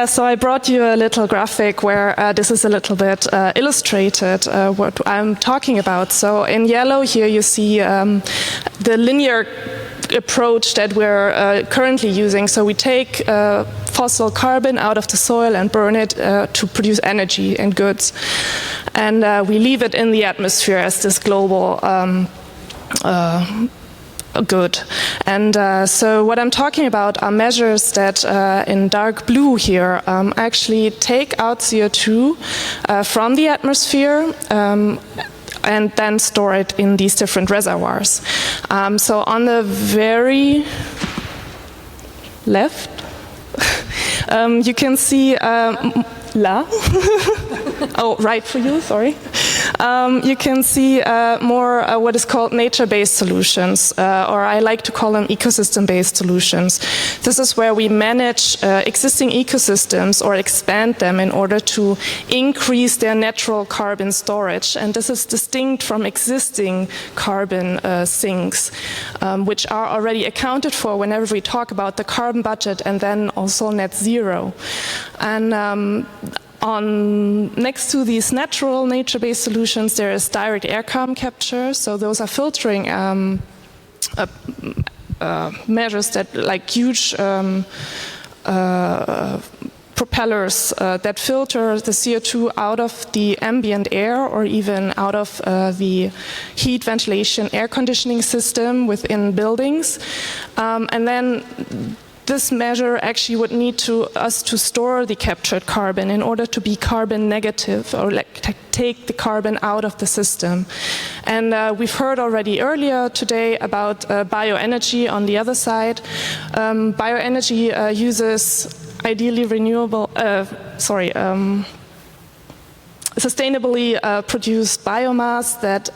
So I brought you a little graphic where this is a little bit illustrated what I'm talking about. So in yellow here you see the linear approach that we're currently using. So we take fossil carbon out of the soil and burn it to produce energy and goods. And we leave it in the atmosphere as this global good. And so what I'm talking about are measures that in dark blue here actually take out CO2 from the atmosphere and then store it in these different reservoirs. So on the very left, you can see oh, right for you, sorry. You can see more what is called nature-based solutions, or I like to call them ecosystem-based solutions. This is where we manage existing ecosystems or expand them in order to increase their natural carbon storage. And this is distinct from existing carbon sinks, which are already accounted for whenever we talk about the carbon budget and then also net zero. And next to these natural nature-based solutions, there is direct air carbon capture. So those are filtering measures that, like huge propellers that filter the CO2 out of the ambient air or even out of the heat, ventilation, air conditioning system within buildings. And then this measure actually would need us to store the captured carbon in order to be carbon negative, or take the carbon out of the system. And we've heard already earlier today about bioenergy on the other side. Bioenergy uses ideally sustainably produced biomass that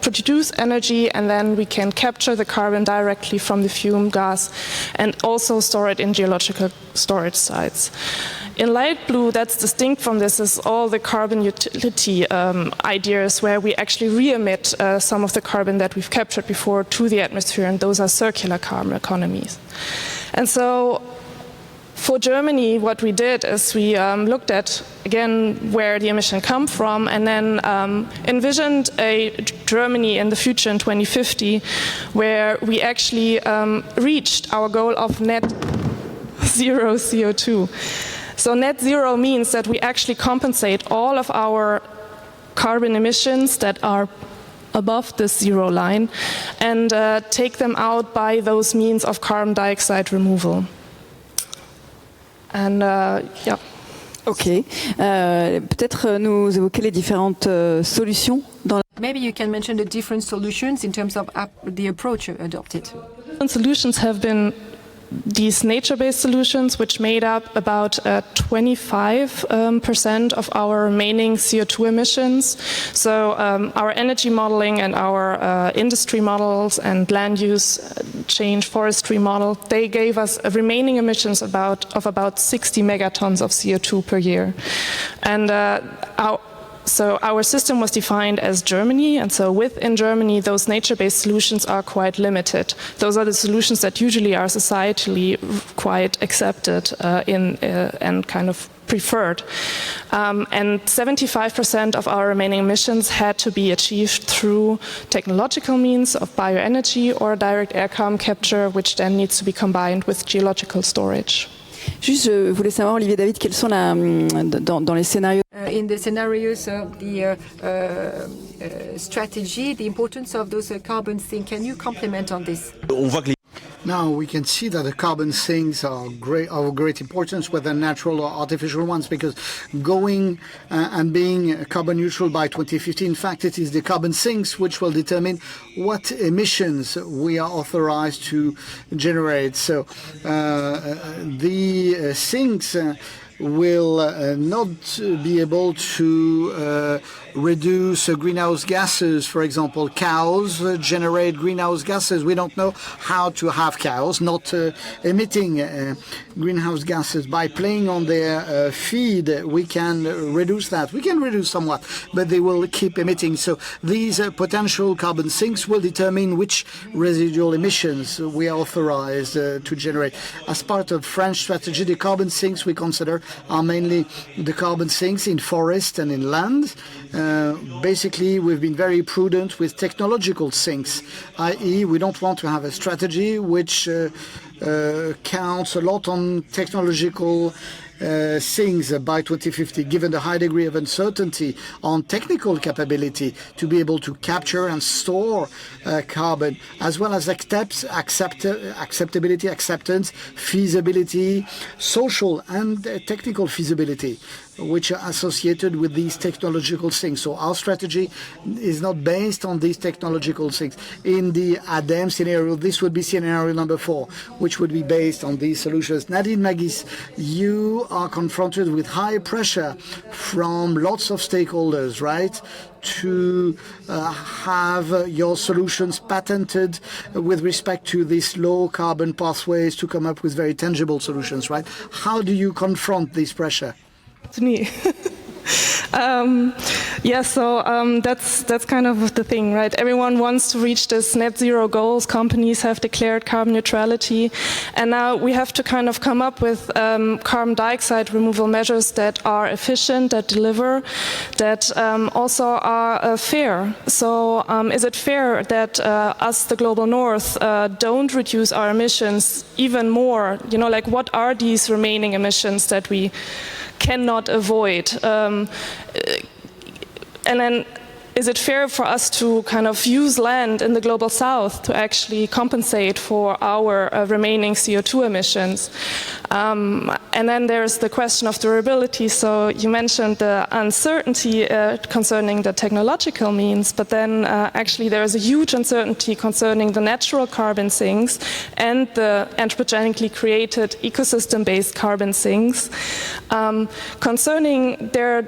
produce energy, and then we can capture the carbon directly from the fume gas and also store it in geological storage sites. In light blue, that's distinct from this, is all the carbon utility ideas where we actually re-emit some of the carbon that we've captured before to the atmosphere, and those are circular carbon economies. And so for Germany, what we did is we looked at, again, where the emissions come from, and then envisioned a Germany in the future in 2050, where we actually reached our goal of net zero CO2. So net zero means that we actually compensate all of our carbon emissions that are above this zero line and take them out by those means of carbon dioxide removal. And yeah. Ok. Peut-être nous évoquer les différentes solutions dans la... Maybe you can mention the different solutions in terms of the approach adopted. Different solutions have been these nature-based solutions, which made up about 25% of our remaining CO2 emissions. So our energy modeling and our industry models and land use change forestry model, they gave us remaining emissions of about 60 megatons of CO2 per year. And so our system was defined as Germany, and so within Germany, those nature-based solutions are quite limited. Those are the solutions that usually are societally quite accepted and kind of preferred. And 75% of our remaining emissions had to be achieved through technological means of bioenergy or direct air carbon capture, which then needs to be combined with geological storage. Juste, je voulais savoir, Olivier, David, quels sont dans les scénarios? In the scenarios of the strategy, the importance of those carbon sinks, can you comment on this? Now we can see that the carbon sinks are of great importance, whether natural or artificial ones, because going and being carbon neutral by 2050, in fact, it is the carbon sinks which will determine what emissions we are authorized to generate. So the sinks will not be able to reduce greenhouse gases. For example, cows generate greenhouse gases. We don't know how to have cows not emitting greenhouse gases. By playing on their feed, we can reduce that. We can reduce somewhat, but they will keep emitting. So these potential carbon sinks will determine which residual emissions we are authorized to generate. As part of French strategy, the carbon sinks we consider are mainly the carbon sinks in forest and in land. Basically, we've been very prudent with technological sinks, i.e. we don't want to have a strategy which counts a lot on technological sinks by 2050, given the high degree of uncertainty on technical capability to be able to capture and store carbon, as well as acceptability, acceptance, feasibility, social and technical feasibility, which are associated with these technological things. So our strategy is not based on these technological things. In the ADEME scenario, this would be scenario number 4, which would be based on these solutions. Nadine, MENGIS, you are confronted with high pressure from lots of stakeholders, right? To have your solutions patented with respect to these low carbon pathways to come up with very tangible solutions, right? How do you confront this pressure? To me. That's kind of the thing, right? Everyone wants to reach this net zero goals. Companies have declared carbon neutrality, and now we have to kind of come up with carbon dioxide removal measures that are efficient, that deliver, that also are fair. So is it fair that us, the global north, don't reduce our emissions even more? You know, like, what are these remaining emissions that we cannot avoid? And then, is it fair for us to kind of use land in the global south to actually compensate for our remaining CO2 emissions? And then there's the question of durability. So you mentioned the uncertainty concerning the technological means, but then actually there is a huge uncertainty concerning the natural carbon sinks and the anthropogenically created ecosystem-based carbon sinks. Concerning their,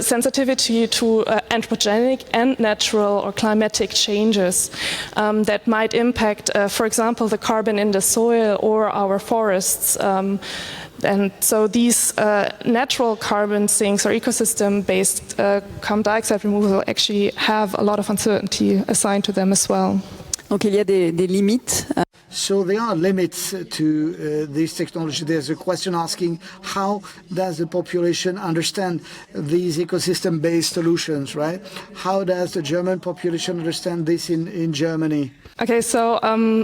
sensitivity to anthropogenic and natural or climatic changes that might impact, for example, the carbon in the soil or our forests. And so these natural carbon sinks or ecosystem-based carbon dioxide removal actually have a lot of uncertainty assigned to them as well. Donc il y a des limites. So there are limits to this technology. There's a question asking, how does the population understand these ecosystem-based solutions, right? How does the German population understand this in Germany? Okay, so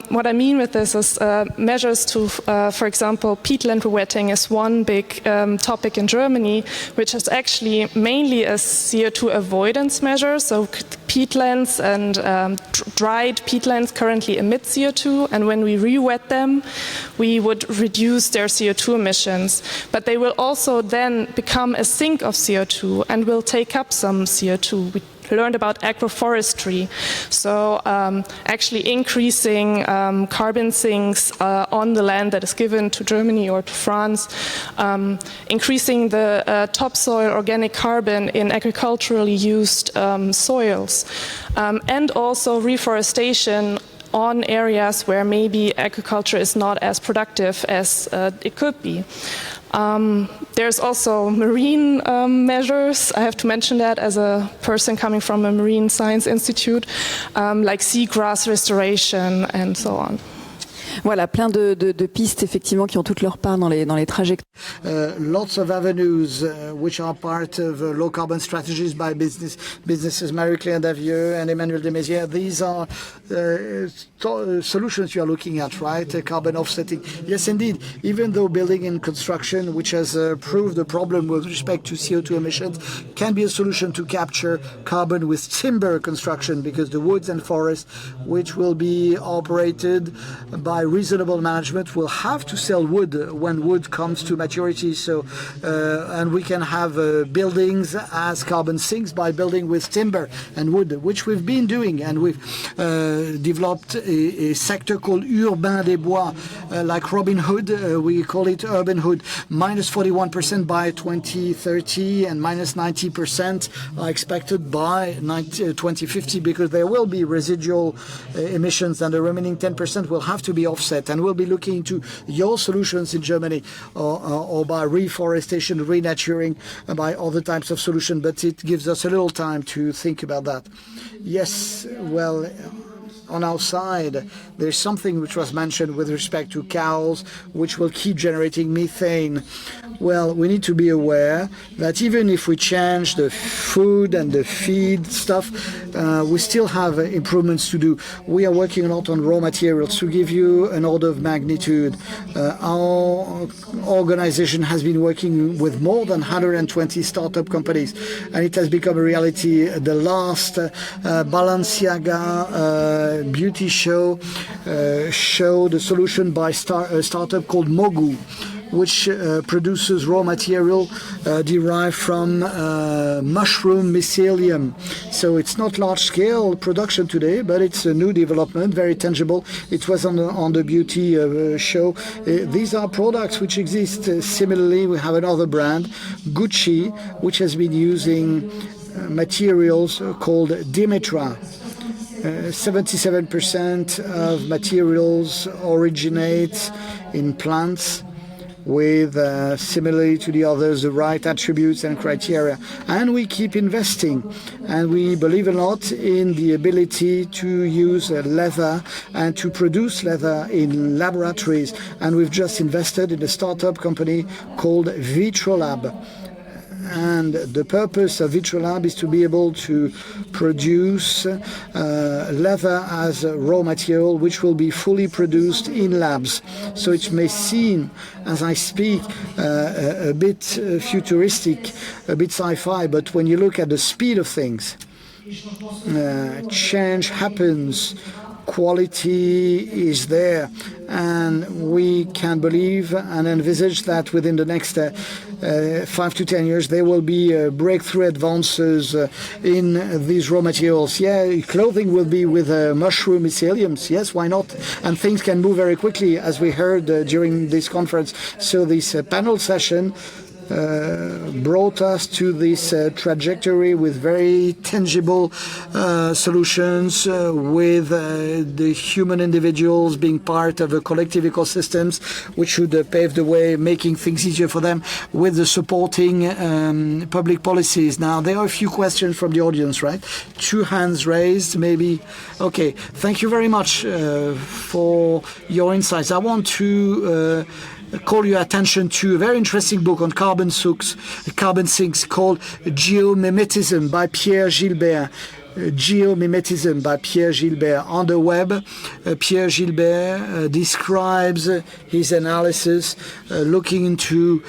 what I mean with this is measures to, for example, peatland rewetting is one big topic in Germany, which is actually mainly a CO2 avoidance measure. So peatlands and dried peatlands currently emit CO2, and when we re-wet them, we would reduce their CO2 emissions. But they will also then become a sink of CO2 and will take up some CO2. We learned about agroforestry, so actually increasing carbon sinks on the land that is given to Germany or to France, increasing the topsoil organic carbon in agriculturally used soils, and also reforestation on areas where maybe agriculture is not as productive as it could be. There's also marine measures. I have to mention that as a person coming from a marine science institute, like seagrass restoration and so on. Voilà, plein de pistes effectivement qui ont toute leur part dans les trajectoires. Lots of avenues which are part of low carbon strategies by businesses. Marie-Claire DAVEU and Emmanuel DESMAIZIÈRES. These are solutions you are looking at, right? Carbon offsetting. Yes, indeed. Even though building and construction, which has proved the problem with respect to CO2 emissions, can be a solution to capture carbon with timber construction, because the woods and forests, which will be operated by reasonable management, will have to sell wood when wood comes to maturity. So, and we can have buildings as carbon sinks by building with timber and wood, which we've been doing, and we've developed a sector called Urbain des Bois, like Robin Hood. We call it Urban Hood. Minus 41% by 2030 and minus 90% are expected by 2050, because there will be residual emissions, and the remaining 10% will have to be offset. And we'll be looking into your solutions in Germany, or by reforestation, renaturing, by other types of solutions, but it gives us a little time to think about that. Yes, well, on our side, there's something which was mentioned with respect to cows, which will keep generating methane. Well, we need to be aware that even if we change the food and the feed stuff, we still have improvements to do. We are working a lot on raw materials. To give you an order of magnitude, our organization has been working with more than 120 startup companies, and it has become a reality. The last Balenciaga beauty show showed a solution by a startup called Mogu, which produces raw material derived from mushroom mycelium. So it's not large-scale production today, but it's a new development, very tangible. It was on the beauty show. These are products which exist. Similarly, we have another brand, Gucci, which has been using materials called Dimitra. 77% of materials originate in plants with, similarly to the others, the right attributes and criteria. And we keep investing. And we believe a lot in the ability to use leather and to produce leather in laboratories. And we've just invested in a startup company called Vitrolab. And the purpose of Vitrolab is to be able to produce leather as a raw material, which will be fully produced in labs. So it may seem, as I speak, a bit futuristic, a bit sci-fi, but when you look at the speed of things, change happens. Quality is there, and we can believe and envisage that within the next 5 to 10 years there will be breakthrough advances in these raw materials. Yeah, clothing will be with mushroom myceliums. Yes, why not? And things can move very quickly, as we heard during this conference. So this panel session brought us to this trajectory with very tangible solutions, with the human individuals being part of a collective ecosystems, which should pave the way, making things easier for them, with the supporting public policies. Now, there are a few questions from the audience, right? 2 hands raised, maybe. Okay, thank you very much for your insights. I want to call your attention to a very interesting book on carbon sinks called Geomimetism by Pierre Gilbert. Geomimetism by Pierre Gilbert. On the web, Pierre Gilbert describes his analysis looking into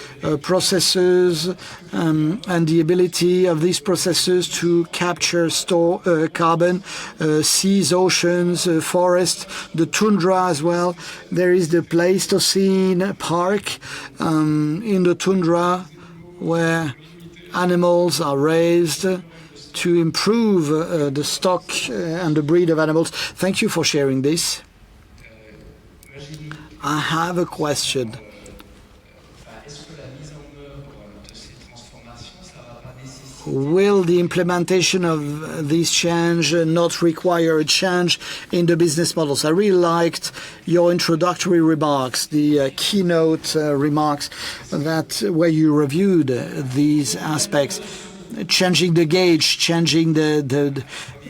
processes and the ability of these processes to capture, store carbon, seas, oceans, forests, the tundra as well. There is the Pleistocene Park in the tundra where animals are raised to improve the stock and the breed of animals. Thank you for sharing this. I have a question. Will the implementation of these change not require a change in the business models? I really liked your introductory remarks, the keynote remarks, that where you reviewed these aspects. Changing the gauge, changing the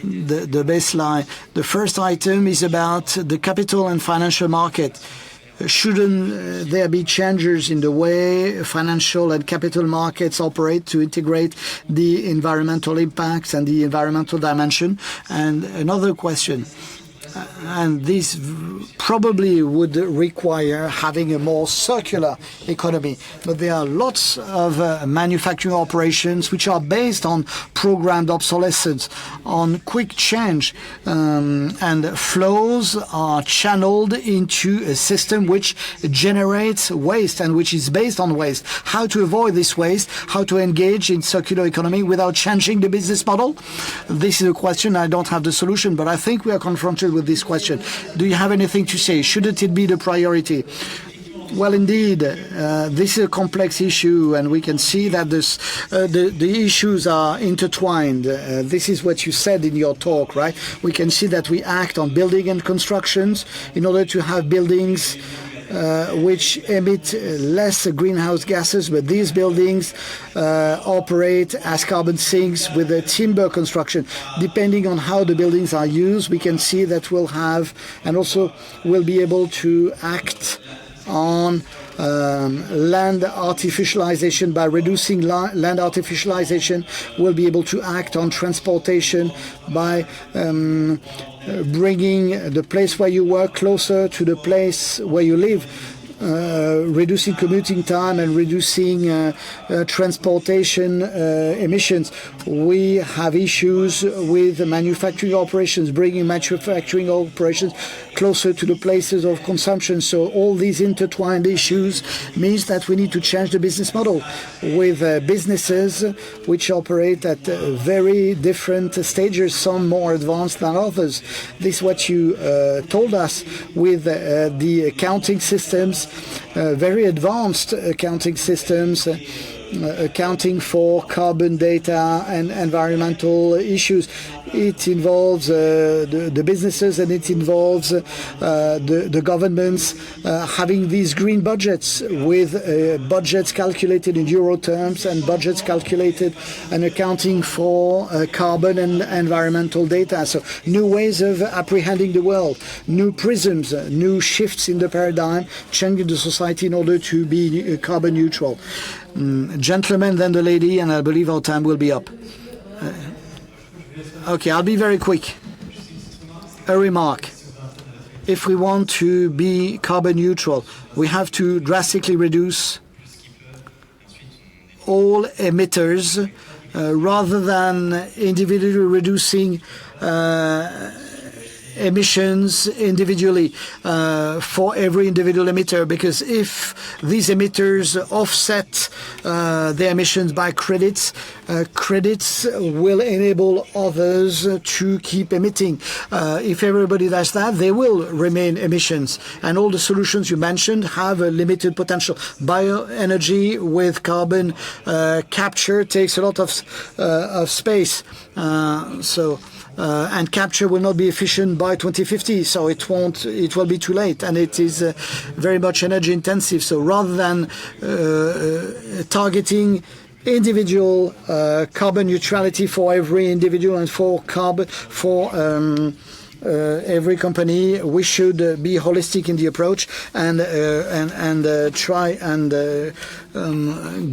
baseline. The first item is about the capital and financial market. Shouldn't there be changes in the way financial and capital markets operate to integrate the environmental impacts and the environmental dimension? And another question, and this probably would require having a more circular economy. But there are lots of manufacturing operations which are based on programmed obsolescence, on quick change, and flows are channeled into a system which generates waste and which is based on waste. How to avoid this waste, how to engage in circular economy without changing the business model? This is a question. I don't have the solution, but I think we are confronted with this question. Do you have anything to say? Shouldn't it be the priority? Well, indeed, this is a complex issue, and we can see that the issues are intertwined. This is what you said in your talk, right? We can see that we act on building and constructions in order to have buildings which emit less greenhouse gases, but these buildings operate as carbon sinks with a timber construction. Depending on how the buildings are used, we can see that we'll have, and also we'll be able to act on land artificialization. By reducing land artificialization, we'll be able to act on transportation by bringing the place where you work closer to the place where you live, reducing commuting time and reducing transportation emissions. We have issues with manufacturing operations, bringing manufacturing operations closer to the places of consumption. So all these intertwined issues means that we need to change the business model with businesses which operate at very different stages, some more advanced than others. This is what you told us with the accounting systems, very advanced accounting systems, accounting for carbon data and environmental issues. It involves the businesses, and it involves the governments having these green budgets with budgets calculated in euro terms and budgets calculated and accounting for carbon and environmental data. So new ways of apprehending the world, new prisms, new shifts in the paradigm, changing the society in order to be carbon neutral. Gentlemen, then the lady, and I believe our time will be up. Okay, I'll be very quick. A remark. If we want to be carbon neutral, we have to drastically reduce all emitters rather than individually reducing emissions individually for every individual emitter, because if these emitters offset their emissions by credits, credits will enable others to keep emitting. If everybody does that, there will remain emissions, and all the solutions you mentioned have a limited potential. Bioenergy with carbon capture takes a lot of space, and capture will not be efficient by 2050, so it will be too late, and it is very much energy intensive. So rather than targeting individual carbon neutrality for every individual and for every company, we should be holistic in the approach and try and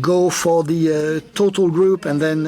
go for the total group, and then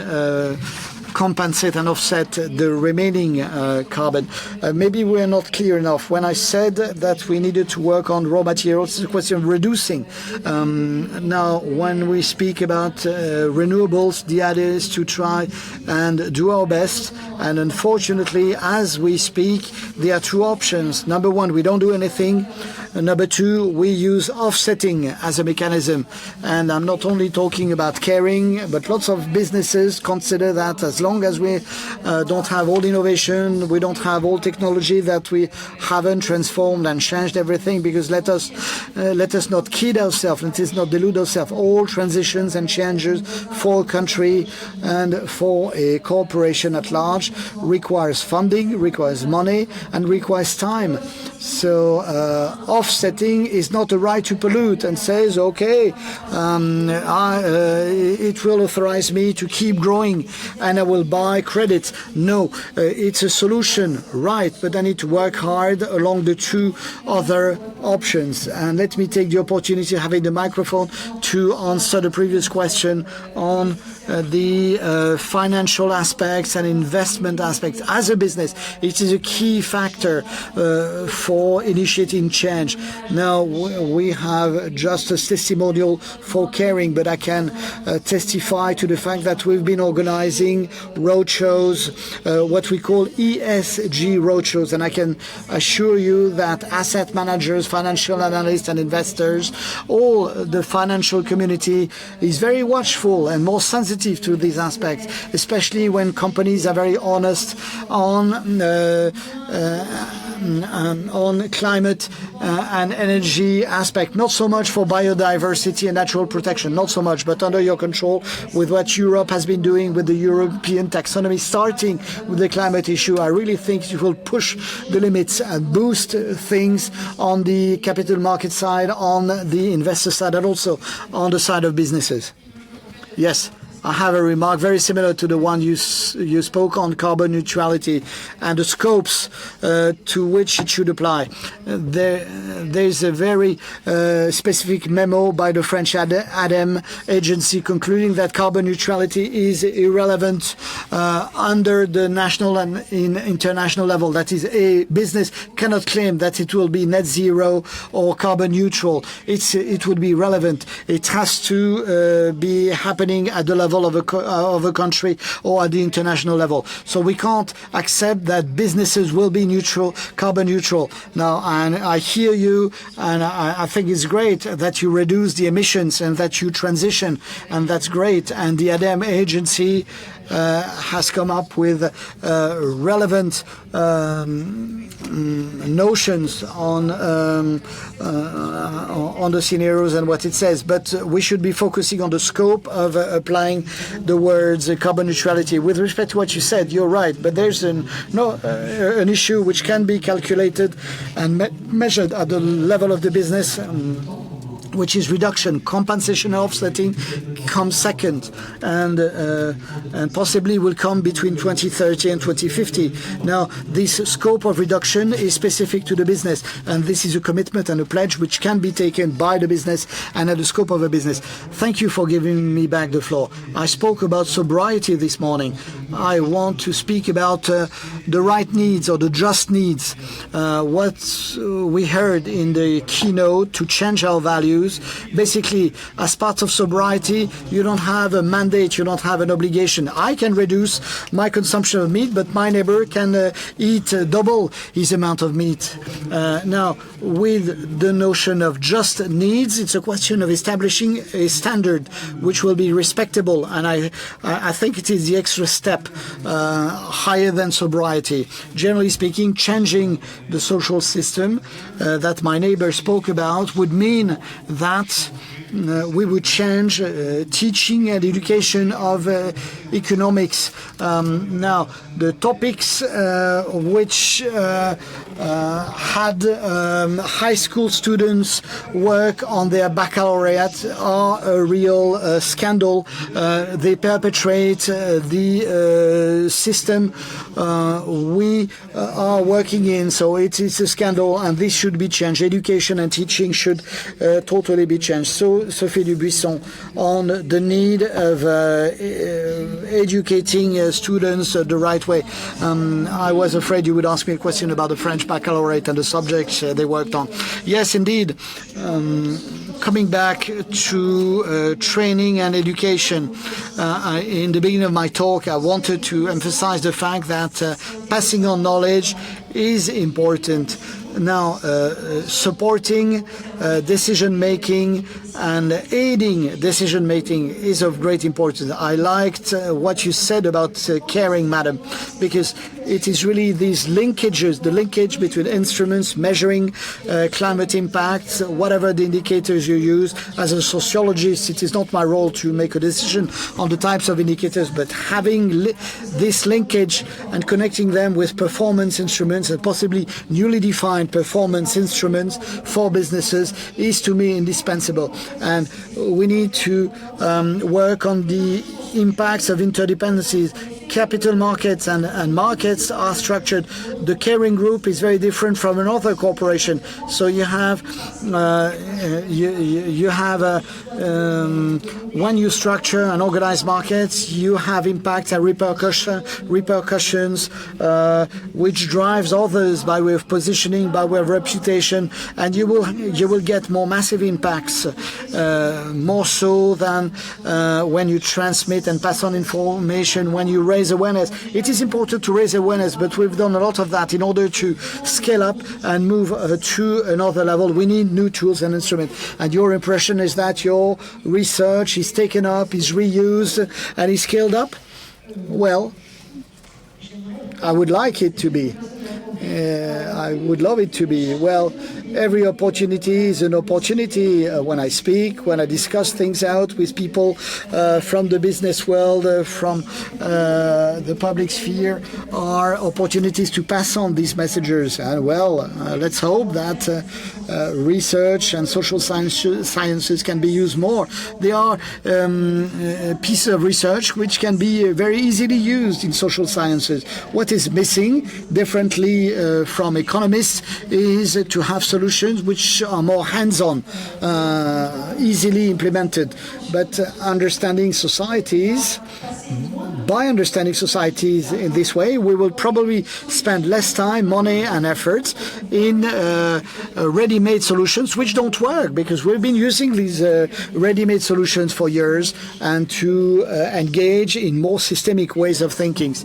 compensate and offset the remaining carbon. Maybe we're not clear enough. When I said that we needed to work on raw materials, it's a question of reducing. Now, when we speak about renewables, the idea is to try and do our best. And unfortunately, as we speak, there are two options. Number one, we don't do anything. Number two, we use offsetting as a mechanism. And I'm not only talking about KERING, but lots of businesses consider that as long as we don't have all innovation, we don't have all technology, that we haven't transformed and changed everything, because let us not kid ourselves, let us not delude ourselves. All transitions and changes for a country and for a corporation at large requires funding, requires money, and requires time. So offsetting is not a right to pollute and says, okay, it will authorize me to keep growing and I will buy credits. No, it's a solution, right, but I need to work hard along the two other options. And let me take the opportunity of having the microphone to answer the previous question on the financial aspects and investment aspects. As a business, it is a key factor for initiating change. Now, we have just a testimonial for KERING, but I can testify to the fact that we've been organizing roadshows, what we call ESG roadshows, and I can assure you that asset managers, financial analysts and investors, all the financial community is very watchful and more sensitive to these aspects, especially when companies are very honest on on climate and energy aspect, not so much for biodiversity and natural protection, not so much, but under your control with what Europe has been doing with the European taxonomy, starting with the climate issue. I really think it will push the limits and boost things on the capital market side, on the investor side, and also on the side of businesses. Yes. I have a remark very similar to the one you spoke on carbon neutrality and the scopes to which it should apply. There's a very specific memo by the French ADEME agency concluding that carbon neutrality is irrelevant under the national and international level. That is, a business cannot claim that it will be net zero or carbon neutral. It would be relevant. It has to be happening at the level of a country or at the international level. So we can't accept that businesses will be neutral, carbon neutral. Now, and I hear you, and I think it's great that you reduce the emissions and that you transition, and that's great. And the ADEME agency has come up with relevant notions on the scenarios and what it says. But we should be focusing on the scope of applying the words carbon neutrality. With respect to what you said, you're right. But there's an issue which can be calculated and measured at the level of the business. Which is reduction. Compensation and offsetting comes second, and possibly will come between 2030 and 2050. Now, this scope of reduction is specific to the business, and this is a commitment and a pledge which can be taken by the business and at the scope of a business. Thank you for giving me back the floor. I spoke about sobriety this morning. I want to speak about the right needs or the just needs. What we heard in the keynote to change our values. Basically, as part of sobriety, you don't have a mandate, you don't have an obligation. I can reduce my consumption of meat, but my neighbor can eat double his amount of meat. Now, with the notion of just needs, it's a question of establishing a standard which will be respectable, and I think it is the extra step higher than sobriety. Generally speaking, changing the social system that my neighbor spoke about would mean that we would change teaching and education of economics. Now, the topics which had high school students work on their baccalaureate are a real scandal. They perpetrate the system we are working in, so it is a scandal, and this should be changed. Education and teaching should totally be changed. So, Sophie DUBUISSON, on the need of educating students the right way. I was afraid you would ask me a question about the French baccalaureate and the subjects they worked on. Yes, indeed. Coming back to training and education, in the beginning of my talk, I wanted to emphasize the fact that passing on knowledge is important. Now, supporting decision-making and aiding decision-making is of great importance. I liked what you said about KERING, madam, because it is really these linkages, the linkage between instruments, measuring climate impacts, whatever the indicators you use. As a sociologist, it is not my role to make a decision on the types of indicators, but having this linkage and connecting them with performance instruments and possibly newly defined performance instruments for businesses is, to me, indispensable. And we need to work on the impacts of interdependencies. Capital markets and markets are structured. The KERING group is very different from another corporation. So you have when you structure and organize markets, you have impacts and repercussions, which drives others by way of positioning, by way of reputation, and you will get more massive impacts, more so than when you transmit and pass on information, when you raise awareness. It is important to raise awareness, but we've done a lot of that. In order to scale up and move to another level, we need new tools and instruments. And your impression is that your research is taken up, is reused, and is scaled up? Well, I would like it to be. I would love it to be. Well, every opportunity is an opportunity. When I speak, when I discuss things out with people from the business world, from the public sphere, are opportunities to pass on these messages. And well, let's hope that research and social sciences can be used more. They are pieces of research which can be very easily used in social sciences. What is missing, differently from economists, is to have solutions which are more hands-on, easily implemented. But understanding societies, by understanding societies in this way, we will probably spend less time, money and effort in ready-made solutions which don't work, because we've been using these ready-made solutions for years, and to engage in more systemic ways of thinking.